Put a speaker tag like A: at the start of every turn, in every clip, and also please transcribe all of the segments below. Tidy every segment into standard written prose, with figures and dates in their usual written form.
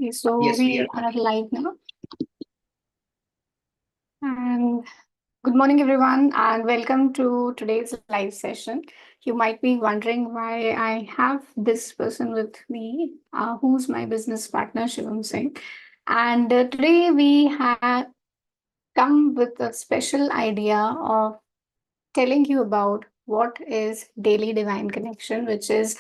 A: Okay, so
B: Yes, we
A: we
B: are.
A: are live now. And good morning, everyone, and welcome to today's live session. You might be wondering why I have this person with me, who's my business partner, Shivam Singh. And today we have come with a special idea of telling you about what is Daily Divine Connection, which is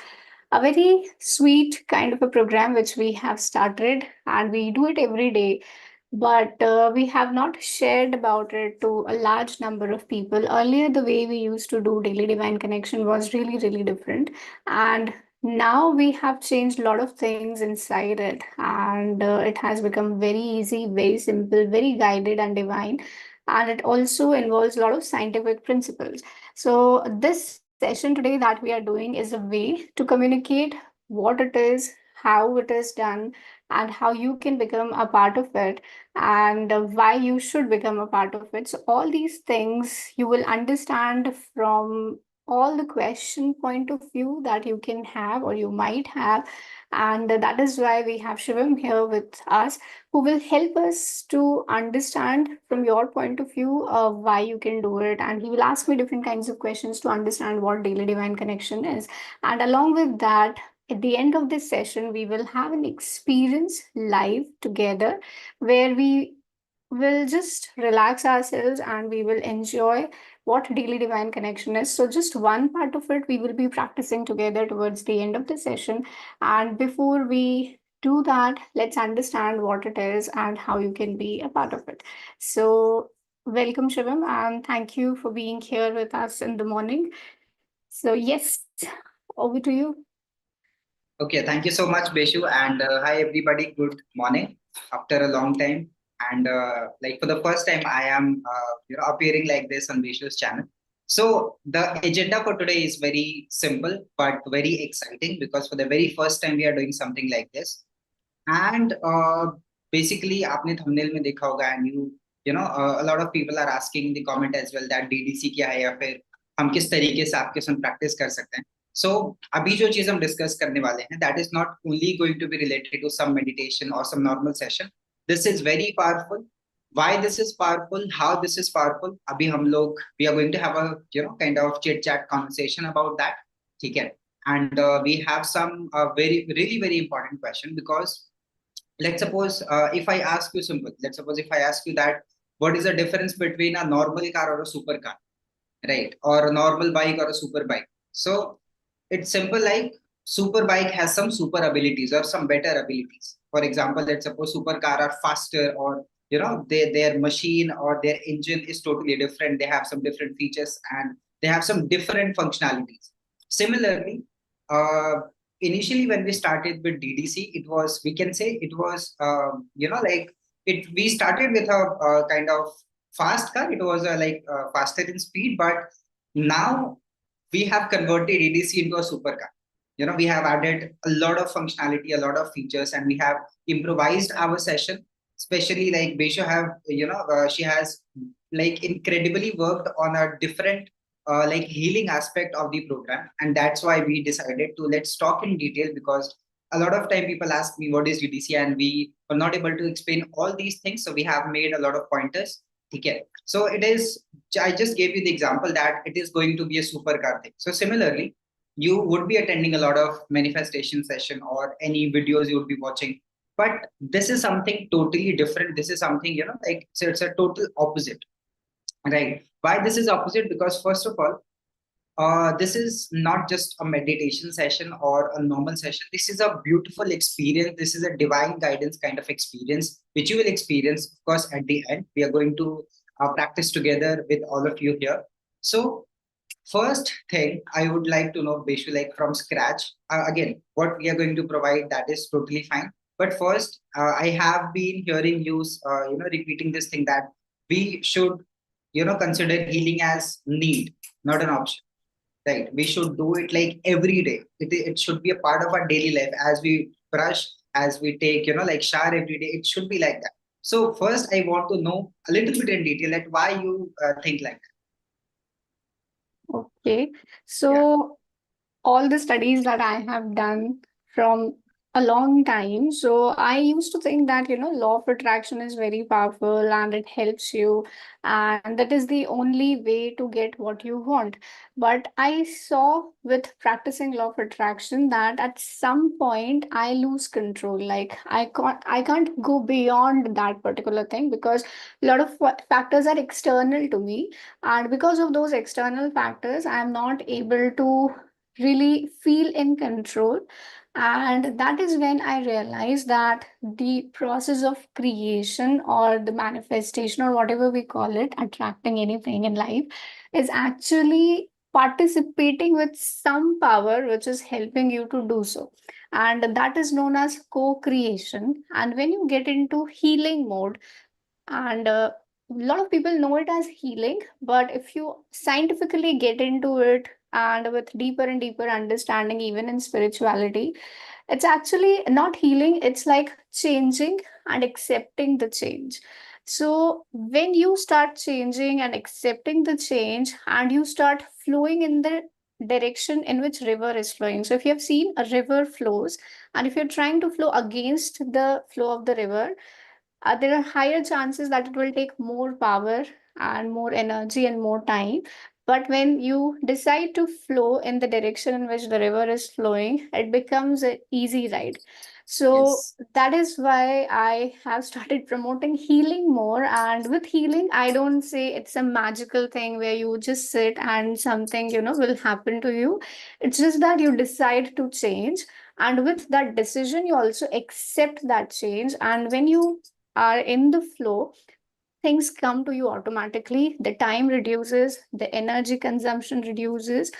A: a very sweet kind of a program which we have started and we do it every day, but we have not shared about it to a large number of people. Earlier, the way we used to do Daily Divine Connection was really, really different. And now we have changed a lot of things inside it, and it has become very easy, very simple, very guided and divine. And it also involves a lot of scientific principles. So, this session today that we are doing is a way to communicate what it is, how it is done, and how you can become a part of it, and why you should become a part of it. So, all these things you will understand from all the question point of view that you can have or you might have. And that is why we have Shivam here with us, who will help us to understand from your point of view why you can do it. And he will ask me different kinds of questions to understand what Daily Divine Connection is. And along with that, at the end of this session, we will have an experience live together where we will just relax ourselves and we will enjoy what Daily Divine Connection is. So, just one part of it we will be practicing together towards the end of the session. And before we do that, let's understand what it is and how you can be a part of it. So, welcome, Shivam, and thank you for being here with us in the morning. So, yes, over to you.
B: Okay, thank you so much, Beshu, and hi everybody. Good morning. After a long time, and like for the first time, I am appearing like this on Beshu's channel. So the agenda for today is very simple but very exciting because for the very first time we are doing something like this. And basically, आपने thumbnail में देखा होगा, and a lot of people are asking the comment as well that DDC क्या है या फिर हम किस तरीके से आपके साथ प्रैक्टिस कर सकते हैं. So अभी जो चीज हम डिस्कस करने वाले हैं, that is not only going to be related to some meditation or some normal session. This is very powerful. Why this is powerful, how this is powerful, अभी हम लोग we are going to have a kind of chit chat conversation about that. ठीक है. And we have some very really very important question because let's suppose if I ask you simple, let's suppose if I ask you that what is the difference between a normal car or a super car, right? Or a normal bike or a super bike. So it's simple, like super bike has some super abilities or some better abilities. For example, let's suppose super car are faster, or their machine or their engine is totally different, they have some different features and they have some different functionalities. Similarly, uh, initially when we started with DDC, it was, we can say it was like it we started with a kind of fast car. It was faster in speed, but now we have converted EDC into a supercar. We have added a lot of functionality, a lot of features, and we have improvised our session. Especially like Besha have, she has like incredibly worked on a different like healing aspect of the program, and that's why we decided to let's talk in detail because a lot of time people ask me what is UDC and we are not able to explain all these things. So we have made a lot of pointers. Okay. So it is, I just gave you the example that it is going to be a supercar thing. So similarly, you would be attending a lot of manifestation session or any videos you would be watching. But this is something totally different. This is something, like, so it's a total opposite, right? Why this is opposite? Because first of all, this is not just a meditation session or a normal session. This is a beautiful experience. This is a divine guidance kind of experience, which you will experience. Of course, at the end, we are going to practice together with all of you here. So, first thing I would like to know, Beshu, like from scratch, again, what we are going to provide, that is totally fine. But first, I have been hearing you, repeating this thing that we should, consider healing as need, not an option. Right. We should do it like every day. It should be a part of our daily life as we brush, as we take, like shower every day. It should be like that. So first, I want to know a little bit in detail like why you think like
A: Okay.
B: that.
A: So, all the studies that I have done from a long time. So I used to think that, law of attraction is very powerful and it helps you, and that is the only way to get what you want. But I saw with practicing law of attraction that at some point I lose control. Like I can't go beyond that particular thing because a lot of factors are external to me, and because of those external factors, I am not able to really feel in control. And that is when I realized that the process of creation or the manifestation or whatever we call it, attracting anything in life, is actually participating with some power which is helping you to do so. And that is known as co creation. And when you get into healing mode, and a lot of people know it as healing, but if you scientifically get into it and with deeper and deeper understanding, even in spirituality, it's actually not healing, it's like changing and accepting the change. So, when you start changing and accepting the change, and you start flowing in the direction in which river is flowing. So, if you have seen a river flows, and if you're trying to flow against the flow of the river, there are higher chances that it will take more power and more energy and more time. But when you decide to flow in the direction in which the river is flowing, it becomes an easy ride. So
B: Yes.
A: that is why I have started promoting healing more. And with healing, I don't say it's a magical thing where you just sit and something, will happen to you. It's just that you decide to change. And with that decision, you also accept that change. And when you are in the flow, things come to you automatically. The time reduces, the energy consumption reduces,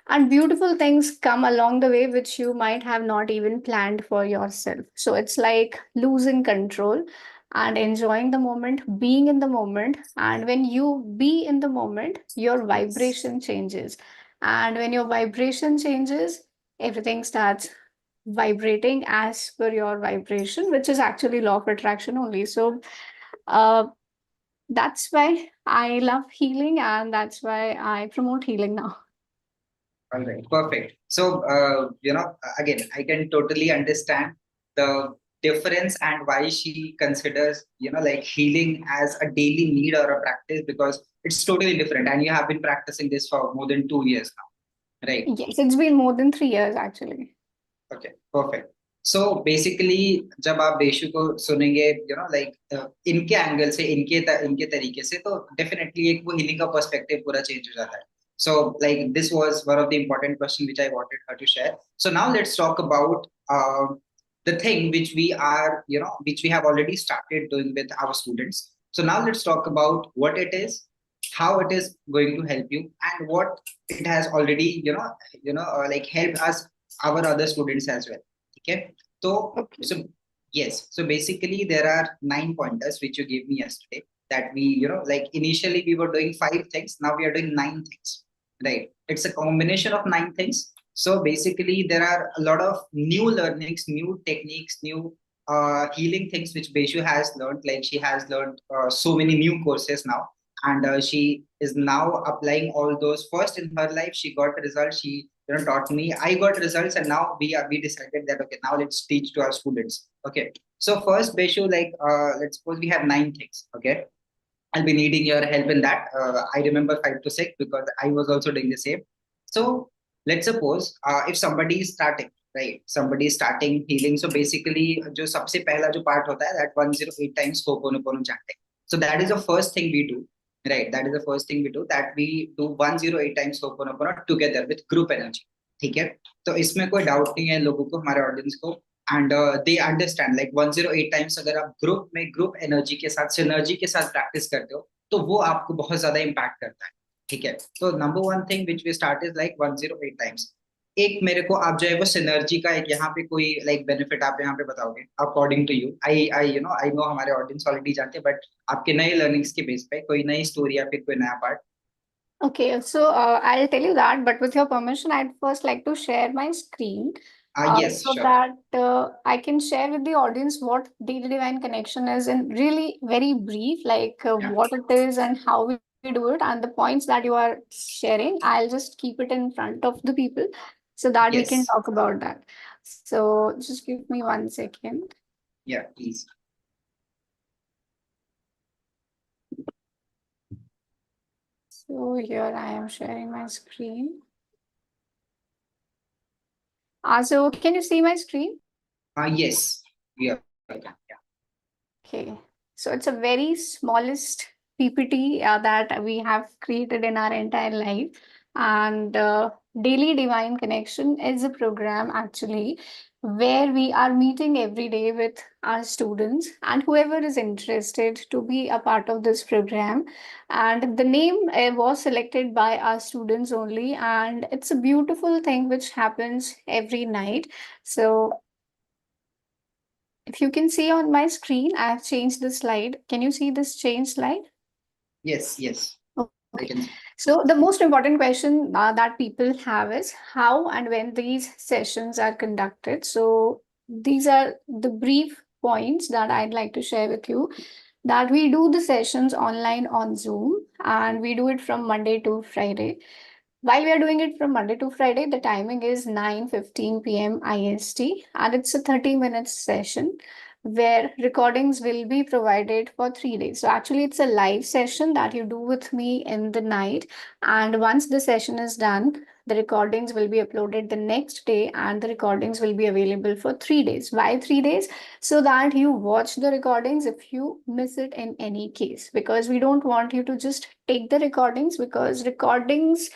A: and beautiful things come along the way, which you might have not even planned for yourself. So it's like losing control and enjoying the moment, being in the moment. And when you be in the moment, your
B: Yes.
A: vibration changes. And when your vibration changes, everything starts vibrating as per your vibration, which is actually law of attraction only. So uh, that's why I love healing, and that's why I promote healing now.
B: All right, perfect. So, again, I can totally understand the difference and why she considers, like healing as a daily need or a practice, because it's totally different. And you have been practicing this for more than 2 years now, right?
A: Yes, it's been more than 3 years actually.
B: Okay perfect so basically जब आप बेशु को सुनेंगे like इनके angle से इनके तरीके से तो डेफिनेटली एक वो हीलिंग का पर्सपेक्टिव पूरा चेंज हो जाता है so like this was one of the important question which I wanted her to share so now let's talk about the thing which we are which we have already started doing with our students. So now let's talk about what it is, how it is going to help you, and what it has already like helped us our other students as well. Okay. So,
A: Okay.
B: so yes. So basically, there are 9 pointers which you gave me yesterday. That we, like initially we were doing 5 things. Now we are doing 9 things. Right. It's a combination of 9 things. So basically, there are a lot of new learnings, new techniques, new healing things which Beshu has learned. Like she has learned so many new courses now, and she is now applying all those. First in her life, she got results. She taught me, I got results, and now we decided that okay, now let's teach to our students. Okay, so first Beshu, like let's suppose we have 9 things. Okay, I'll be needing your help in that. I remember 5 to 6 because I was also doing the same. So let's suppose if somebody is starting, right? Somebody is starting healing. So basically, जो सबसे पहला जो part होता है, that 108 times Ho'oponopono chanting. So that is the first thing we do, right? That is the first thing we do. That we do 108 times Ho'oponopono together with group energy. ठीक है? तो इसमें कोई डाउट नहीं है लोगों को, हमारे ऑडियंस को, and they understand like 108 times अगर आप ग्रुप एनर्जी के साथ सिनर्जी के साथ प्रैक्टिस करते हो तो वो आपको बहुत ज्यादा इम्पैक्ट करता है. ठीक है, तो number one thing which we start is like 108 times. एक मेरे को आप जो है वो सिनर्जी का एक यहाँ पे कोई लाइक बेनिफिट आप यहाँ पे बताओगे according to you. I know हमारे ऑडियंस ऑलरेडी जानते हैं, बट आपके नए लर्निंग्स के बेस पे कोई नई स्टोरी या फिर कोई नया part.
A: Okay, so I'll tell you that, but with your permission, I'd first like to share my screen
B: yes
A: so
B: sure.
A: that I can share with the audience what Daily Divine Connection is in really very brief, like what it is and how we do it, and the points that you are sharing. I'll just keep it in front of the people so that we can
B: yes.
A: talk about that. So just give me 1 second.
B: Yeah, please.
A: So here I am sharing my screen. So can you see my screen?
B: Yes, we are. Yeah.
A: Okay. So it's a very smallest PPT that we have created in our entire life. And Daily Divine Connection is a program actually where we are meeting every day with our students and whoever is interested to be a part of this program. And the name was selected by our students only. And it's a beautiful thing which happens every night. So if you can see on my screen, I have changed the slide. Can you see this change slide?
B: Yes, yes,
A: Okay.
B: I can see.
A: So the most important question that people have is how and when these sessions are conducted. So these are the brief points that I'd like to share with you. That we do the sessions online on Zoom and we do it from Monday to Friday. While we are doing it from Monday to Friday, the timing is 9:15 p.m. IST and it's a 30 minutes session where recordings will be provided for 3 days. So actually it's a live session that you do with me in the night. And once the session is done, the recordings will be uploaded the next day and the recordings will be available for 3 days. Why 3 days? So that you watch the recordings if you miss it in any case. Because we don't want you to just take the recordings because recordings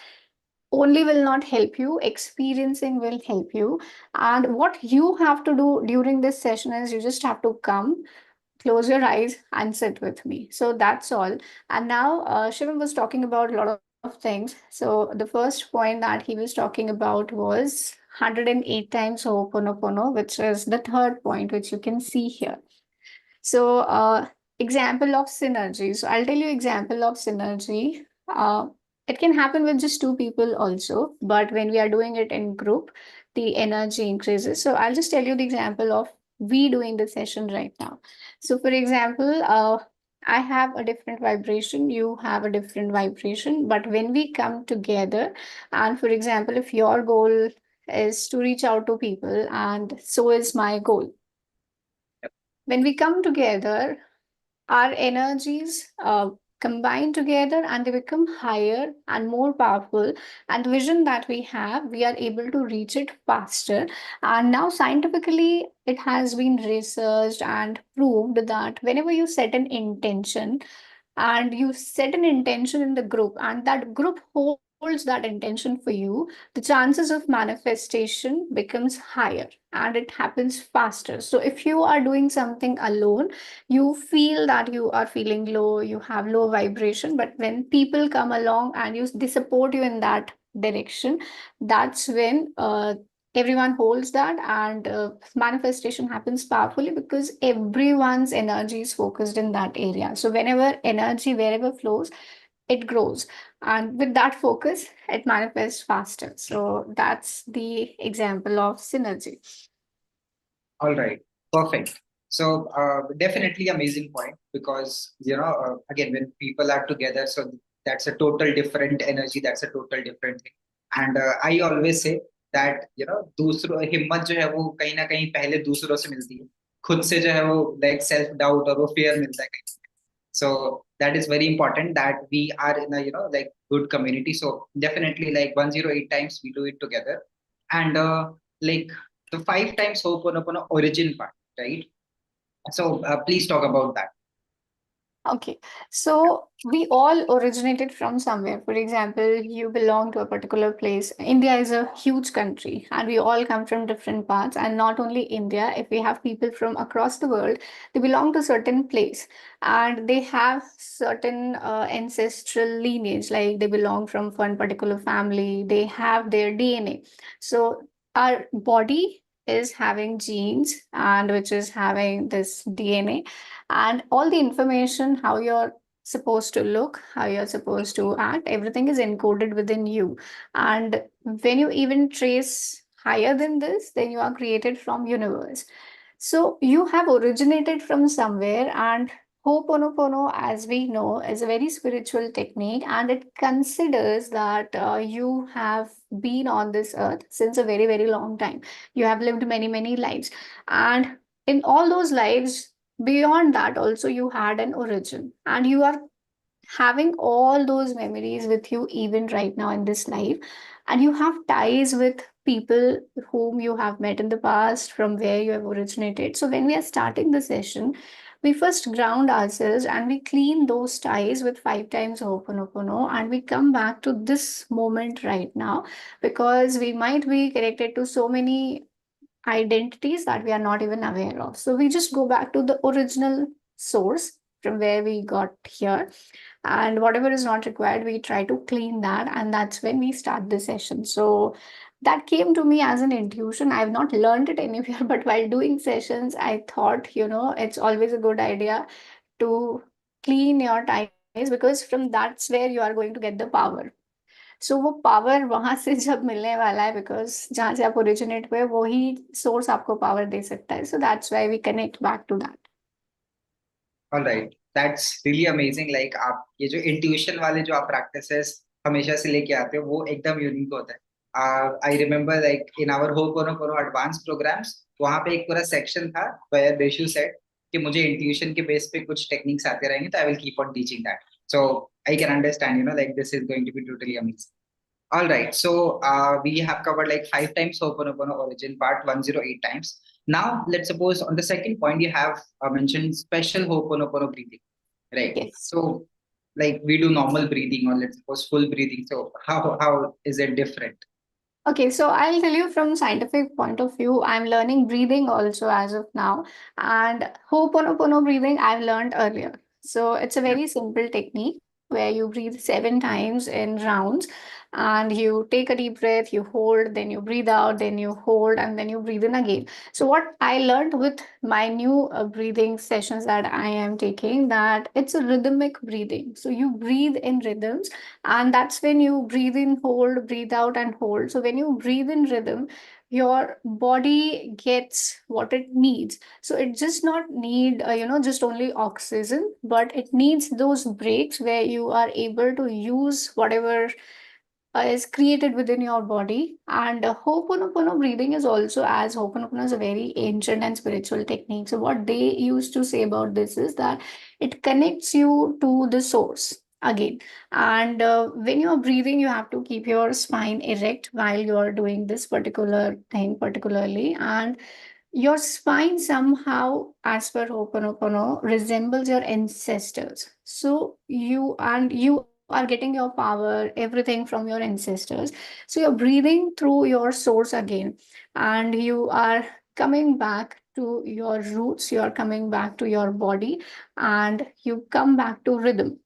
A: only will not help you, experiencing will help you. And what you have to do during this session is you just have to come, close your eyes and sit with me. So that's all. And now Shivam was talking about a lot of things. So the first point that he was talking about was 108 times Ho'oponopono, which is the third point which you can see here. So, example of synergy. So, I'll tell you example of synergy. It can happen with just two people also, but when we are doing it in group, the energy increases. So, I'll just tell you the example of we doing the session right now. So, for example, I have a different vibration, you have a different vibration, but when we come together, and for example, if your goal is to reach out to people, and so is my goal, when we come together, our energies combine together and they become higher and more powerful, and the vision that we have, we are able to reach it faster. And now scientifically it has been researched and proved that whenever you set an intention and you set an intention in the group and that group holds that intention for you, the chances of manifestation becomes higher and it happens faster. So if you are doing something alone, you feel that you are feeling low, you have low vibration, but when people come along and they support you in that direction, that's when everyone holds that, and manifestation happens powerfully because everyone's energy is focused in that area. So whenever energy wherever flows, it grows, and with that focus it manifests faster. So that's the example of synergy.
B: All right, perfect. So definitely amazing point because again when people are together, so that's a total different energy. That's a total different thing. And I always say that दूसरों हिम्मत जो है वो कहीं ना कहीं पहले दूसरों से मिलती है. खुद से जो है वो like self doubt और वो fear मिलता है कहीं. So that is very important that we are in a like good community. So definitely like 108 times we do it together. And like the 5 times Ho'oponopono origin part, right? So please talk about that.
A: Okay, so we all originated from somewhere. For example, you belong to a particular place. India is a huge country, and we all come from different parts. And not only India, if we have people from across the world, they belong to certain place, and they have certain ancestral lineage. Like they belong from one particular family. They have their DNA. So our body is having genes, and which is having this DNA, and all the information how you're supposed to look, how you're supposed to act, everything is encoded within you. And when you even trace higher than this, then you are created from universe. So you have originated from somewhere, and Ho'oponopono, as we know, is a very spiritual technique, and it considers that you have been on this earth since a very, very long time. You have lived many, many lives. And in all those lives, beyond that, also you had an origin, and you are having all those memories with you even right now in this life, and you have ties with people whom you have met in the past from where you have originated. So when we are starting the session, we first ground ourselves and we clean those ties with 5 times Ho'oponopono, and we come back to this moment right now, because we might be connected to so many identities that we are not even aware of. So we just go back to the original source from where we got here, and whatever is not required, we try to clean that, and that's when we start the session. So that came to me as an intuition. I've not learned it anywhere, but while doing sessions, I thought, it's always a good idea to clean your ties, because from that's where you are going to get the power. सो वो power वहां से जब मिलने वाला है, because जहां से आप ओरिजिनेट हुए वही सोर्स आपको पावर दे सकता है, so that's why we connect back to that.
B: All right, that's really amazing. Like आप ये जो इंट्यूशन वाले जो आप प्रैक्टिसेस हमेशा से लेके आते हो वो एकदम यूनिक होता है। I remember like in our ho'oponopono advance programmes, वहां पे एक पूरा सेक्शन था वेयर बेशु सेड कि मुझे इंट्यूशन के बेस पे कुछ टेक्निक्स आते रहेंगे, तो I will keep on teaching that. So I can understand, like this is going to be totally amazing. All right. So we have covered like 5 times Ho'oponopono origin part, 108 times. Now let's suppose on the second point you have mentioned special Ho'oponopono breathing, right?
A: Yes.
B: So like we do normal breathing or let's suppose full breathing. So how is it different?
A: Okay, so I'll tell you from scientific point of view. I'm learning breathing also as of now, and Ho'oponopono breathing I've learned earlier. So it's a very simple technique where you breathe 7 times in rounds, and you take a deep breath, you hold, then you breathe out, then you hold, and then you breathe in again. So what I learned with my new breathing sessions that I am taking, that it's a rhythmic breathing. So you breathe in rhythms, and that's when you breathe in, hold, breathe out, and hold. So when you breathe in rhythm, your body gets what it needs. So it just not need just only oxygen, but it needs those breaks where you are able to use whatever is created within your body. And Ho'oponopono breathing is also, as Ho'oponopono is a very ancient and spiritual technique. So what they used to say about this is that it connects you to the source again. And when you're breathing, you have to keep your spine erect while you're doing this particular thing, particularly. And your spine somehow, as per Ho'oponopono, resembles your ancestors. So you are getting your power, everything from your ancestors. So you're breathing through your source again, and you are coming back to your roots, you are coming back to your body, and you come back to rhythm.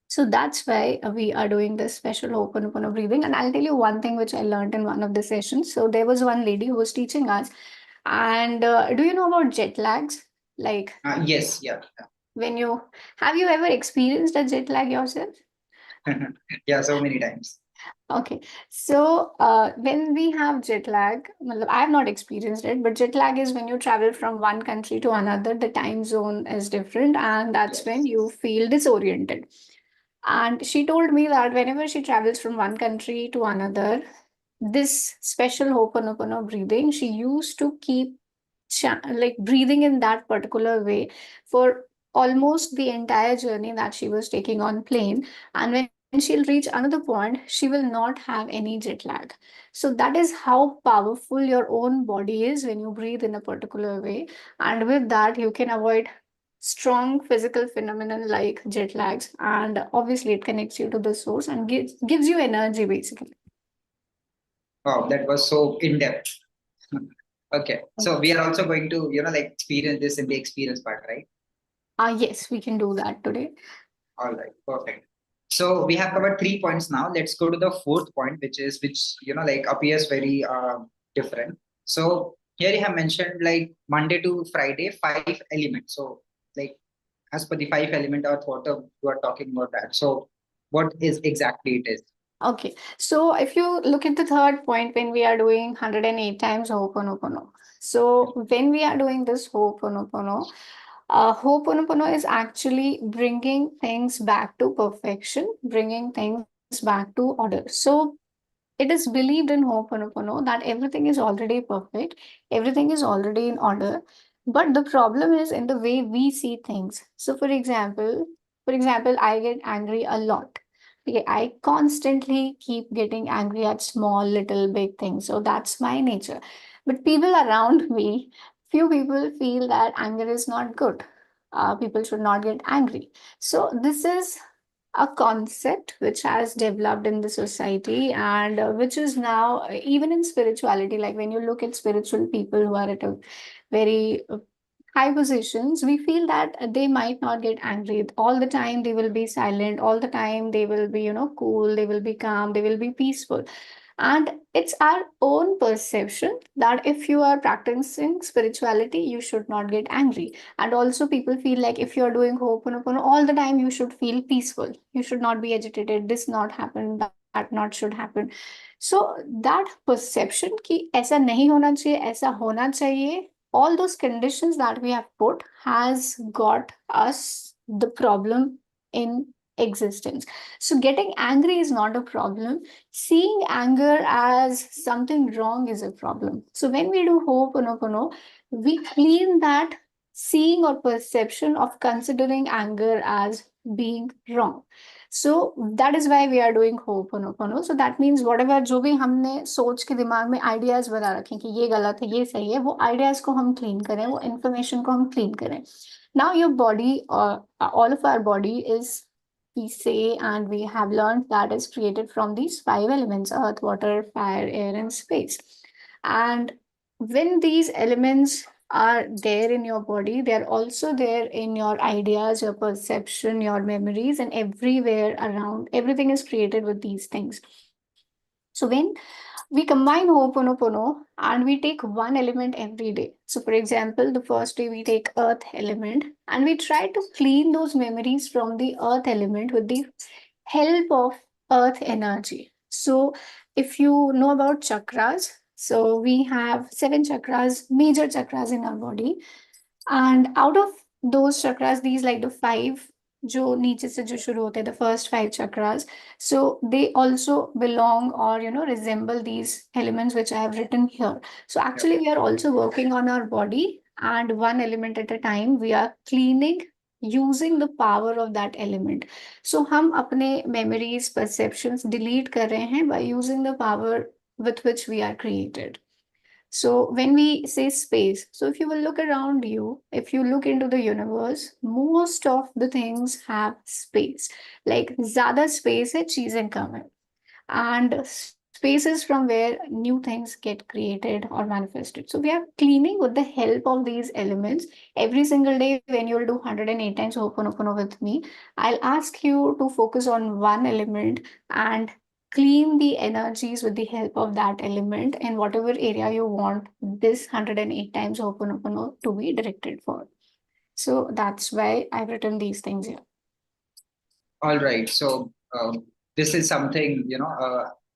A: So that's why we are doing this special Ho'oponopono breathing. And I'll tell you one thing which I learned in one of the sessions. So there was one lady who was teaching us, and do you know about jet lags? Like,
B: Yes, yeah.
A: when you have you ever experienced a jet lag yourself?
B: Yeah, so many times.
A: Okay, so when we have jet lag, matlab, I have not experienced it, but jet lag is when you travel from one country to another, the time zone is different, and that's when
B: Yes.
A: you feel disoriented. And she told me that whenever she travels from one country to another, this special Ho'oponopono breathing, she used to keep like breathing in that particular way for almost the entire journey that she was taking on plane. And when she'll reach another point, she will not have any jet lag. So that is how powerful your own body is when you breathe in a particular way. And with that, you can avoid strong physical phenomenon like jet lags, and obviously it connects you to the source and gives you energy basically.
B: Wow, that was so in depth. Okay, so we are also going to like experience this in the experience part, right?
A: Yes, we can do that today.
B: All right, perfect. So we have covered 3 points now. Let's go to the fourth point, which like appears very different. So here you have mentioned like Monday to Friday, 5 elements. So like as per the 5 element or what you are talking about that. So what is exactly it is?
A: Okay, so if you look at the third point, when we are doing 108 times Ho'oponopono. So when we are doing this Ho'oponopono, Ho'oponopono is actually bringing things back to perfection, bringing things back to order. So it is believed in Ho'oponopono that everything is already perfect, everything is already in order, but the problem is in the way we see things. So, for example, I get angry a lot. Okay, I constantly keep getting angry at small, little, big things. So that's my nature. But people around me, few people feel that anger is not good. People should not get angry. So this is a concept which has developed in the society, and which is now even in spirituality. Like when you look at spiritual people who are at a very high positions, we feel that they might not get angry all the time. They will be silent all the time. They will be, cool. They will be calm. They will be peaceful. And it's our own perception that if you are practicing spirituality, you should not get angry. And also, people feel like if you're doing Ho'oponopono all the time, you should feel peaceful. You should not be agitated. This not happen, that not should happen. So that perception कि ऐसा नहीं होना चाहिए, ऐसा होना चाहिए, all those conditions that we have put has got us the problem in existence. So getting angry is not a problem. Seeing anger as something wrong is a problem. So when we do Ho'oponopono, we clean that seeing or perception of considering anger as being wrong. So that is why we are doing Ho'oponopono. So that means whatever जो भी हमने सोच के दिमाग में ideas बना रखे कि ये गलत है, ये सही है, वो ideas को हम clean करें, वो information को हम clean करें. Now your body, all of our body is, we say, and we have learned that is created from these five elements: earth, water, fire, air, and space. And when these elements are there in your body, they're also there in your ideas, your perception, your memories, and everywhere around. Everything is created with these things. So when we combine Ho'oponopono and we take one element every day. So, for example, the first day we take earth element and we try to clean those memories from the earth element with the help of earth energy. So, if you know about chakras, so we have seven chakras, major chakras in our body, and out of those chakras, these like the five जो नीचे से जो शुरू होते हैं, the first five chakras, so they also belong or resemble these elements which I have written here. So
B: Yeah.
A: actually we are also working on our body, and one element at a time we are cleaning using the power of that element. So हम अपने memories, perceptions delete कर रहे हैं by using the power with which we are created. So when we say space, so if you will look around you, if you look into the universe, most of the things have space. Like ज़्यादा space है चीजें कम है, and spaces from where new things get created or manifested. So we are cleaning with the help of these elements every single day. When you'll do 108 times Ho'oponopono with me, I'll ask you to focus on one element and clean the energies with the help of that element in whatever area you want this 108 times Ho'oponopono to be directed for. So that's why I've written these things here.
B: All right. So this is something,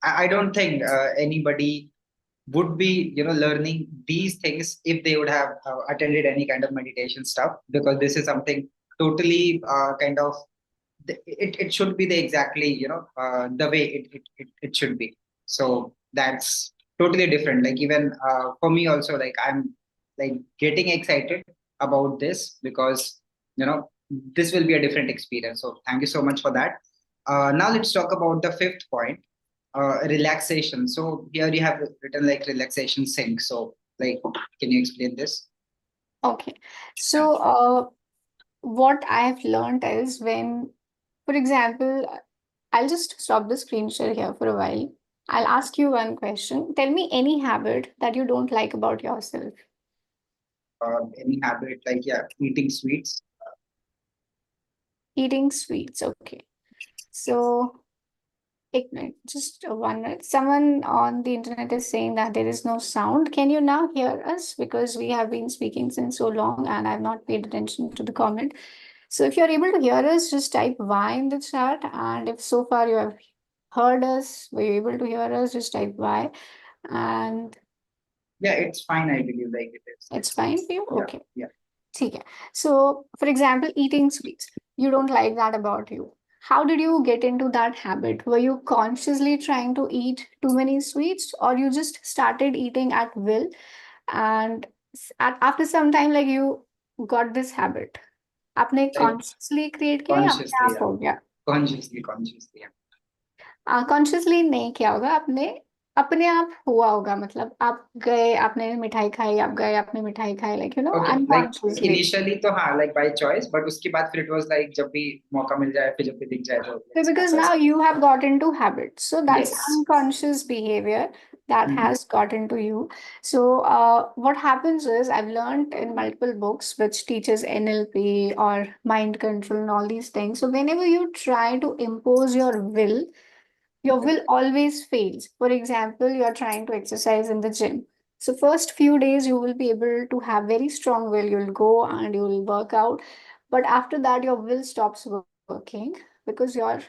B: I don't think anybody would be, learning these things if they would have attended any kind of meditation stuff, because this is something totally kind of, it should be the exactly, the way it should be. So that's totally different. Like even for me also, like I'm like getting excited about this because, this will be a different experience. So thank you so much for that. Now let's talk about the fifth point, relaxation. So here you have written like relaxation sync. So like, can you explain this?
A: Okay. So what I've learned is when, for example, I'll just stop the screen share here for a while. I'll ask you one question. Tell me any habit that you don't like about yourself.
B: Any habit like, yeah, eating sweets.
A: Eating sweets. Okay. So, ignorant. Just 1 minute. Someone on the internet is saying that there is no sound. Can you now hear us? Because we have been speaking since so long and I've not paid attention to the comment. So if you're able to hear us, just type Y in the chat. And if so far you have heard us, were you able to hear us, just type Y. And
B: Yeah, it's fine. I believe like it is.
A: it's fine for you?
B: Yeah,
A: Okay.
B: yeah.
A: ठीक है. So, for example, eating sweets. You don't like that about you. How did you get into that habit? Were you consciously trying to eat too many sweets, or you just started eating at will, and after some time, like you got this habit? आपने
B: Like
A: consciously create किया या अपने
B: consciously,
A: आप
B: yeah.
A: हो गया?
B: Consciously, yeah.
A: Consciously नहीं किया होगा आपने, अपने आप हुआ होगा. मतलब आप गए, आपने मिठाई खाई, आप गए, आपने मिठाई खाई, like
B: Okay, like
A: unconsciously.
B: initially तो हाँ, like by choice, but उसके बाद फिर it was like जब भी मौका मिल जाए, फिर जब भी दिख जाए तो
A: So
B: let's
A: because
B: have
A: now
B: that.
A: you have got into habits, so that's
B: Yes.
A: unconscious behavior that
B: Mhm.
A: has got into you. So what happens is, I've learned in multiple books which teaches NLP or mind control and all these things. So whenever you try to impose your
B: Okay.
A: will always fails. For example, you're trying to exercise in the gym. So first few days you will be able to have very strong will. You'll go and you'll work out. But after that, your will stops working because your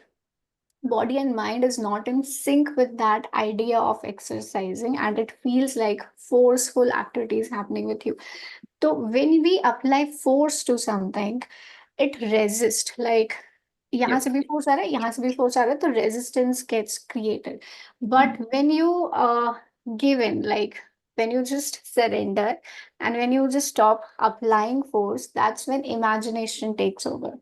A: body and mind is not in sync with that idea of exercising, and it feels like forceful activities happening with you. So when we apply force to something, it resists. Like यहाँ
B: Yes.
A: से भी force आ रहा है, यहाँ से भी force आ रहा है, तो resistance gets created. But when you give in, like when you just surrender and when you just stop applying force, that's when imagination takes over.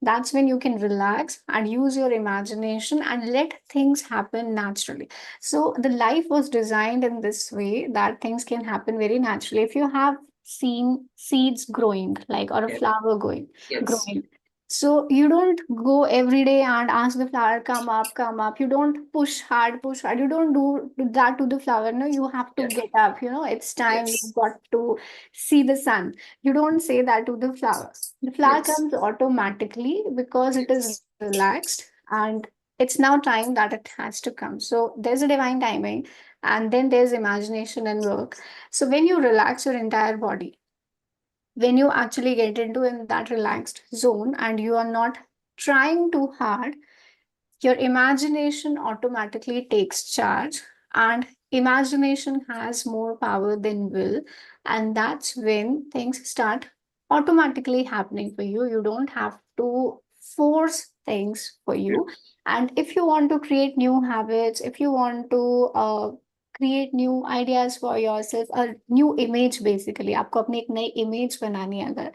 A: That's when you can relax and use your imagination and let things happen naturally. So the life was designed in this way that things can happen very naturally. If you have seen seeds growing, like, or a
B: Yes.
A: flower going
B: Yes.
A: growing, so you don't go every day and ask the flower, come up, come up. You don't push hard. You don't do that to the flower. No, you have to
B: Yes.
A: get up. It's time.
B: Yes.
A: You've got to see the sun. You don't say that to the flower. The flower
B: Yes.
A: comes automatically because it is
B: Yes.
A: relaxed, and it's now time that it has to come. So there's a divine timing, and then there's imagination and work. So when you relax your entire body, when you actually get into in that relaxed zone and you are not trying too hard, your imagination automatically takes charge, and imagination has more power than will. And that's when things start automatically happening for you. You don't have to force things for you. And if you want to create new habits, if you want to create new ideas for yourself, a new image, basically आपको अपनी एक नई image बनानी है अगर,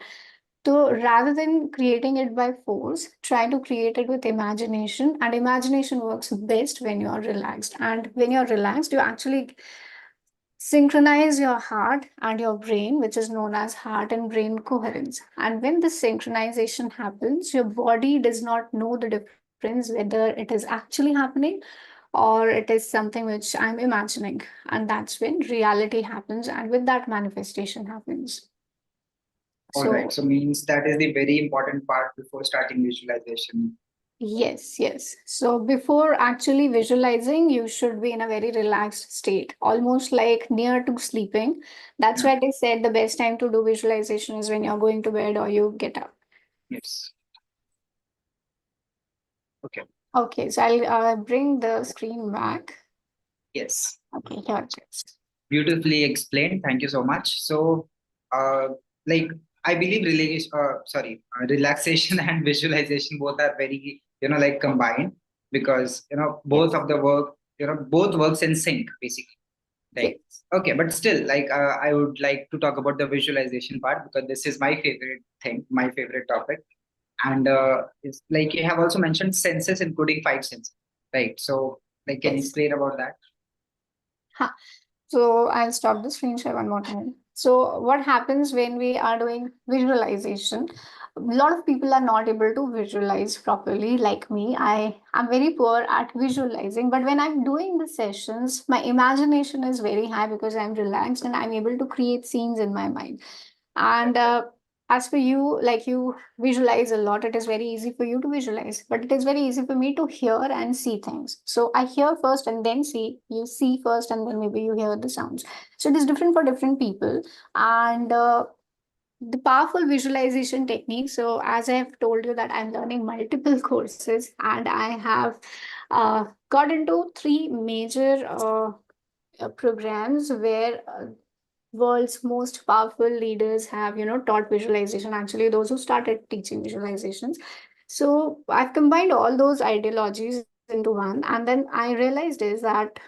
A: so rather than creating it by force, try to create it with imagination. And imagination works best when you're relaxed. And when you're relaxed, you actually synchronize your heart and your brain, which is known as heart and brain coherence. And when this synchronization happens, your body does not know the difference whether it is actually happening or it is something which I'm imagining. And that's when reality happens. And with that, manifestation happens.
B: All right.
A: So
B: So means that is the very important part before starting visualization.
A: yes, yes. So before actually visualizing, you should be in a very relaxed state, almost like near to sleeping. That's
B: Yeah.
A: why they said the best time to do visualization is when you're going to bed or you get up.
B: Yes. Okay.
A: Okay, so I'll bring the screen back.
B: Yes.
A: Okay, here it is.
B: Beautifully explained. Thank you so much. So, uh, like I believe relaxation and visualization both are very like combined because both
A: Yes,
B: of the work both works in sync basically. Right.
A: yes,
B: Okay, but still, like I would like to talk about the visualization part because this is my favorite thing, my favorite topic, and it's like you have also mentioned senses, including five senses, right? So, like, can you
A: yes.
B: explain about that?
A: Huh. So I'll stop the screen share one more time. So what happens when we are doing visualization? A lot of people are not able to visualize properly, like me. I am very poor at visualizing, but when I'm doing the sessions, my imagination is very high because I'm relaxed and I'm able to create scenes in my mind. And as for you, like you visualize a lot, it is very easy for you to visualize, but it is very easy for me to hear and see things. So I hear first and then see. You see first and then maybe you hear the sounds. So it is different for different people. And the powerful visualization technique. So as I have told you that I'm learning multiple courses, and I have got into three major programs where world's most powerful leaders have, taught visualization. Actually, those who started teaching visualizations. So I've combined all those ideologies into one, and then I realized is that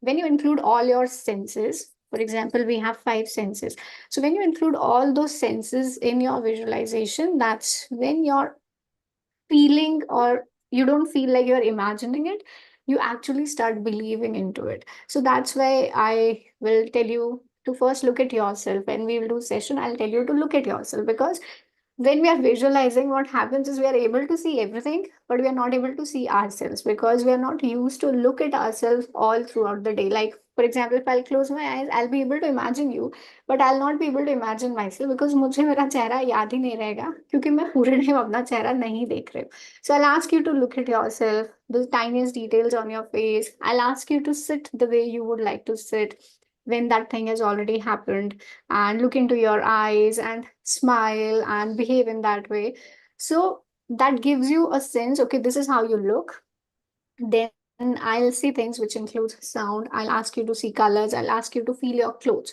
A: when you include all your senses, for example, we have five senses. So when you include all those senses in your visualization, that's when your feeling, or you don't feel like you're imagining it, you actually start believing into it. So that's why I will tell you to first look at yourself. When we will do session, I'll tell you to look at yourself, because when we are visualizing, what happens is we are able to see everything, but we are not able to see ourselves because we are not used to look at ourselves all throughout the day. Like, for example, if I'll close my eyes, I'll be able to imagine you, but I'll not be able to imagine myself because मुझे मेरा चेहरा याद ही नहीं रहेगा, क्योंकि मैं पूरे time अपना चेहरा नहीं देख रही हूँ. So I'll ask you to look at yourself, the tiniest details on your face. I'll ask you to sit the way you would like to sit when that thing has already happened, and look into your eyes and smile and behave in that way. So that gives you a sense, okay, this is how you look. Then I'll see things which includes sound. I'll ask you to see colors. I'll ask you to feel your clothes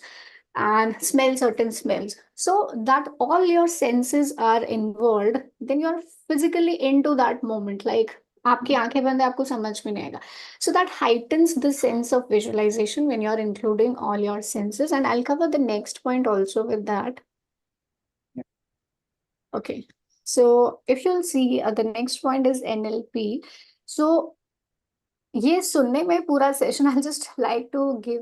A: and smell certain smells. So that all your senses are involved, then you're physically into that moment. Like आपकी आंखें बंद है, आपको समझ में नहीं आएगा. So that heightens the sense of visualization when you're including all your senses. And I'll cover the next point also with that. Okay. So if you'll see, the next point is NLP. So ये सुनने में पूरा session, I'll just like to give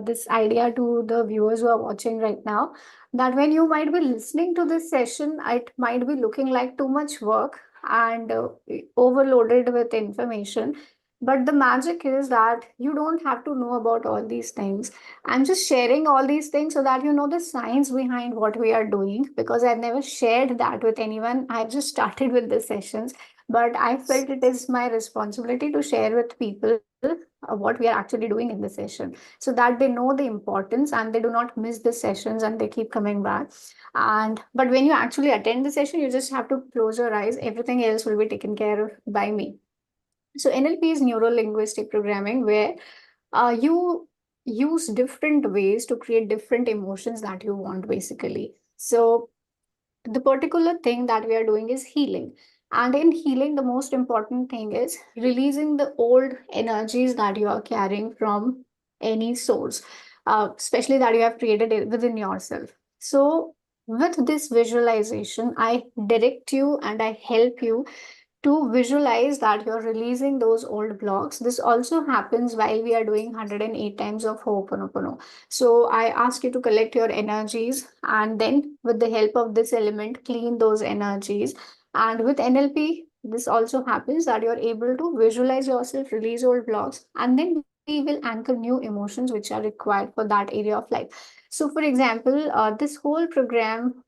A: this idea to the viewers who are watching right now, that when you might be listening to this session, it might be looking like too much work and overloaded with information. But the magic is that you don't have to know about all these things. I'm just sharing all these things so that you know the science behind what we are doing, because I've never shared that with anyone. I've just started with the sessions, but I felt it is my responsibility to share with people what we are actually doing in the session, so that they know the importance and they do not miss the sessions and they keep coming back. And but when you actually attend the session, you just have to close your eyes. Everything else will be taken care of by me. So NLP is neuro linguistic programming, where you use different ways to create different emotions that you want, basically. So the particular thing that we are doing is healing. And in healing, the most important thing is releasing the old energies that you are carrying from any source, especially that you have created it within yourself. So, with this visualization, I direct you and I help you to visualize that you're releasing those old blocks. This also happens while we are doing 108 times of Ho'oponopono. So I ask you to collect your energies, and then with the help of this element, clean those energies. And with NLP, this also happens that you're able to visualize yourself, release old blocks, and then we will anchor new emotions which are required for that area of life. So, for example, this whole program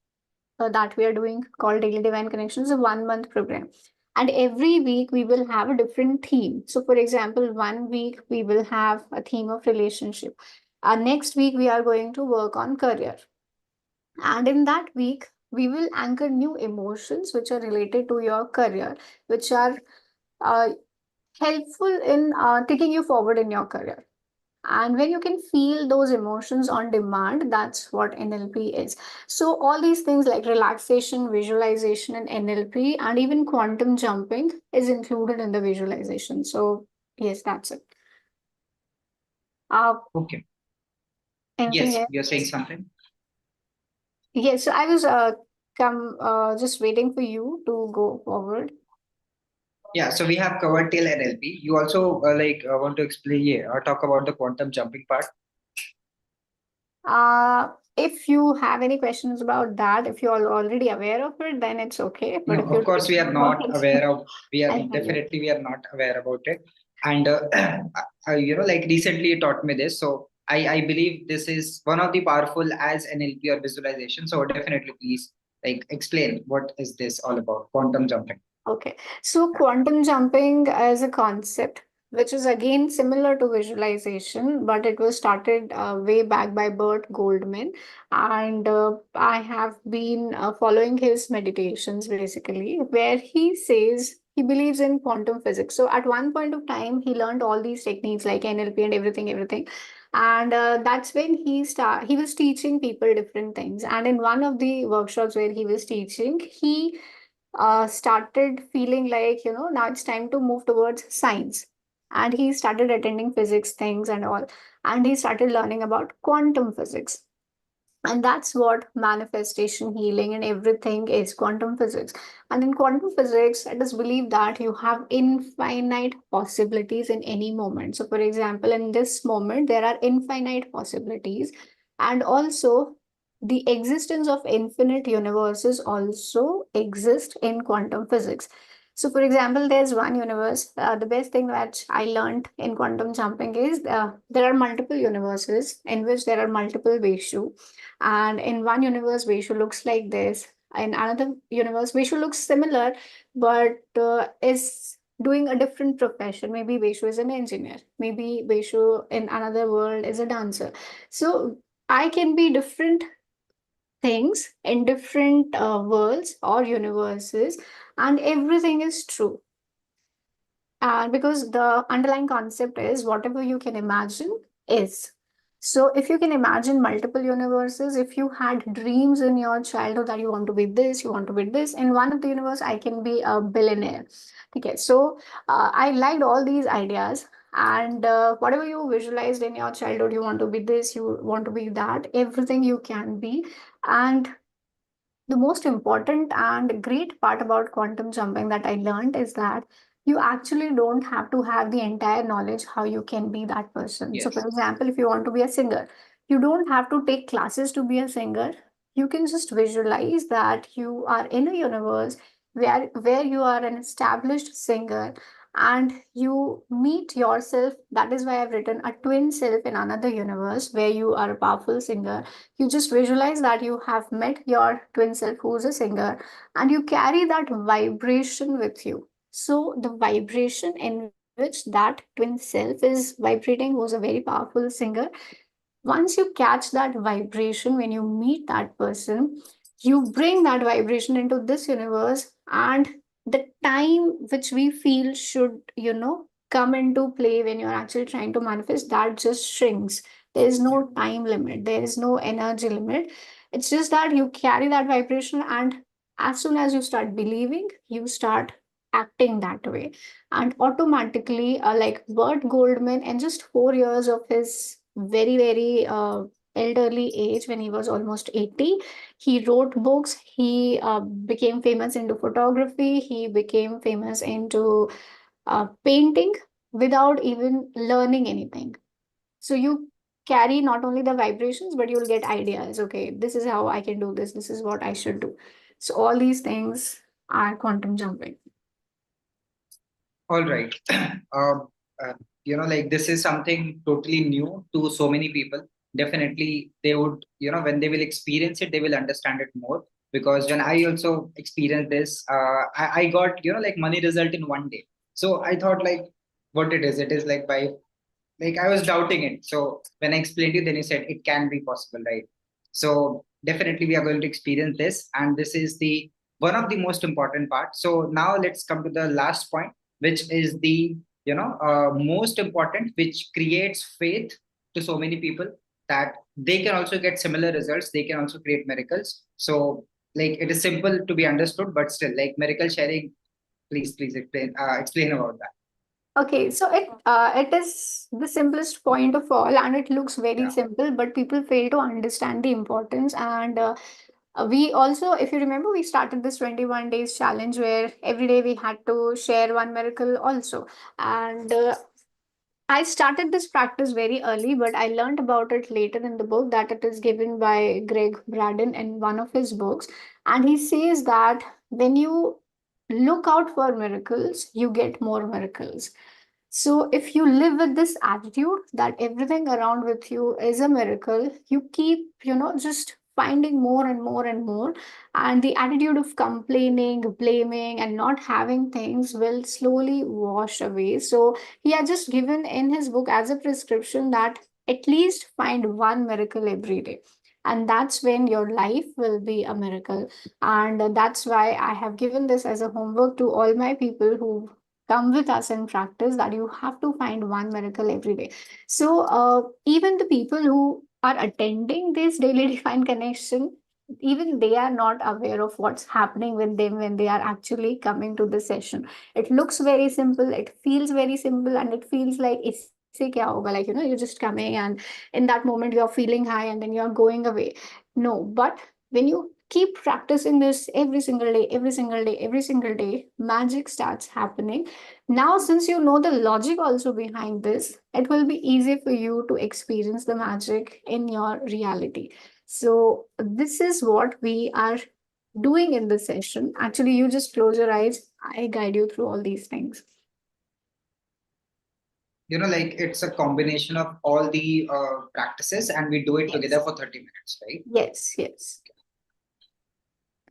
A: that we are doing called Daily Divine Connections is a 1 month program. And every week we will have a different theme. So, for example, 1 week we will have a theme of relationship. Next week we are going to work on career. And in that week, we will anchor new emotions which are related to your career, which are uh, helpful in taking you forward in your career. And when you can feel those emotions on demand, that's what NLP is. So, all these things like relaxation, visualization, and NLP, and even quantum jumping is included in the visualization. So, yes, that's it. Uh,
B: Okay.
A: Anything
B: Yes,
A: else?
B: you're saying something.
A: Yes, so I was just waiting for you to go forward.
B: Yeah, so we have covered till NLP. You also want to explain, yeah, or talk about the quantum jumping part.
A: If you have any questions about that, if you are already aware of it, then it's okay.
B: No,
A: But if you
B: of course we are not aware of. We are
A: I'll tell you.
B: definitely we are not aware about it. And like recently you taught me this, so I believe this is one of the powerful as NLP or visualization. So definitely, please like explain what is this all about, quantum jumping.
A: Okay. So quantum jumping as a concept, which is again similar to visualization, but it was started way back by Bert Goldman. And I have been following his meditations basically, where he says he believes in quantum physics. So at one point of time, he learned all these techniques like NLP and everything, everything. And that's when he was teaching people different things. And in one of the workshops where he was teaching, he started feeling like, now it's time to move towards science. And he started attending physics things and all. And he started learning about quantum physics. And that's what manifestation, healing, and everything is: quantum physics. And in quantum physics, it is believed that you have infinite possibilities in any moment. So, for example, in this moment, there are infinite possibilities. And also, the existence of infinite universes also exist in quantum physics. So, for example, there's one universe. The best thing that I learned in quantum jumping is there are multiple universes in which there are multiple Veshu, and in one universe, Veshu looks like this. In another universe, Veshu looks similar, but is doing a different profession. Maybe Veshu is an engineer. Maybe Veshu in another world is a dancer. So I can be different things in different worlds or universes, and everything is true. And because the underlying concept is whatever you can imagine is. So, if you can imagine multiple universes, if you had dreams in your childhood that you want to be this, you want to be this, in one of the universe, I can be a billionaire. Okay, so I liked all these ideas. And whatever you visualized in your childhood, you want to be this, you want to be that, everything you can be. And the most important and great part about quantum jumping that I learned is that you actually don't have to have the entire knowledge how you can be that person. So, for
B: Yes.
A: example, if you want to be a singer, you don't have to take classes to be a singer. You can just visualize that you are in a universe where you are an established singer, and you meet yourself. That is why I've written a twin self in another universe where you are a powerful singer. You just visualize that you have met your twin self who's a singer, and you carry that vibration with you. So, the vibration in which that twin self is vibrating, who's a very powerful singer, once you catch that vibration when you meet that person, you bring that vibration into this universe, and the time which we feel should, come into play when you're actually trying to manifest, that just shrinks. There is no time limit, there is no energy limit. It's just that you carry that vibration, and as soon as you start believing, you start acting that way. And automatically, like Bert Goldman, in just 4 years of his very, very elderly age, when he was almost 80, he wrote books. He became famous into photography. He became famous into painting without even learning anything. So you carry not only the vibrations, but you'll get ideas. Okay, this is how I can do this. This is what I should do. So all these things are quantum jumping.
B: All right. Uh, like this is something totally new to so many people. Definitely, they would, when they will experience it, they will understand it more. Because when I also experienced this, I got, like money result in one day. So I thought like what it is like by like I was doubting it. So when I explained it, then you said it can be possible, right? So definitely we are going to experience this, and this is the one of the most important parts. So now let's come to the last point, which is the most important, which creates faith to so many people that they can also get similar results. They can also create miracles. So like it is simple to be understood, but still like miracle sharing. Please explain about that.
A: Okay, so it is the simplest point of all, and it looks very
B: Yeah.
A: simple, but people fail to understand the importance. And we also, if you remember, we started this 21 days challenge where every day we had to share one miracle also. And I started this practice very early, but I learned about it later in the book, that it is given by Greg Braden in one of his books. And he says that when you look out for miracles, you get more miracles. So, if you live with this attitude that everything around with you is a miracle, you keep, just finding more and more and more. And the attitude of complaining, blaming, and not having things will slowly wash away. So, he had just given in his book as a prescription that at least find one miracle every day. And that's when your life will be a miracle. And that's why I have given this as a homework to all my people who come with us and practice that you have to find one miracle every day. So even the people who are attending this daily divine connection, even they are not aware of what's happening with them when they are actually coming to the session. It looks very simple, it feels very simple, and it feels like इससे क्या होगा, like you're just coming and in that moment you're feeling high and then you're going away. No, but when you keep practicing this every single day, every single day, every single day, magic starts happening. Now, since you know the logic also behind this, it will be easy for you to experience the magic in your reality. So, this is what we are doing in this session. Actually, you just close your eyes, I guide you through all these things.
B: Like it's a combination of all the practices, and we do it together
A: Yes,
B: for 30 minutes, right?
A: yes, yes.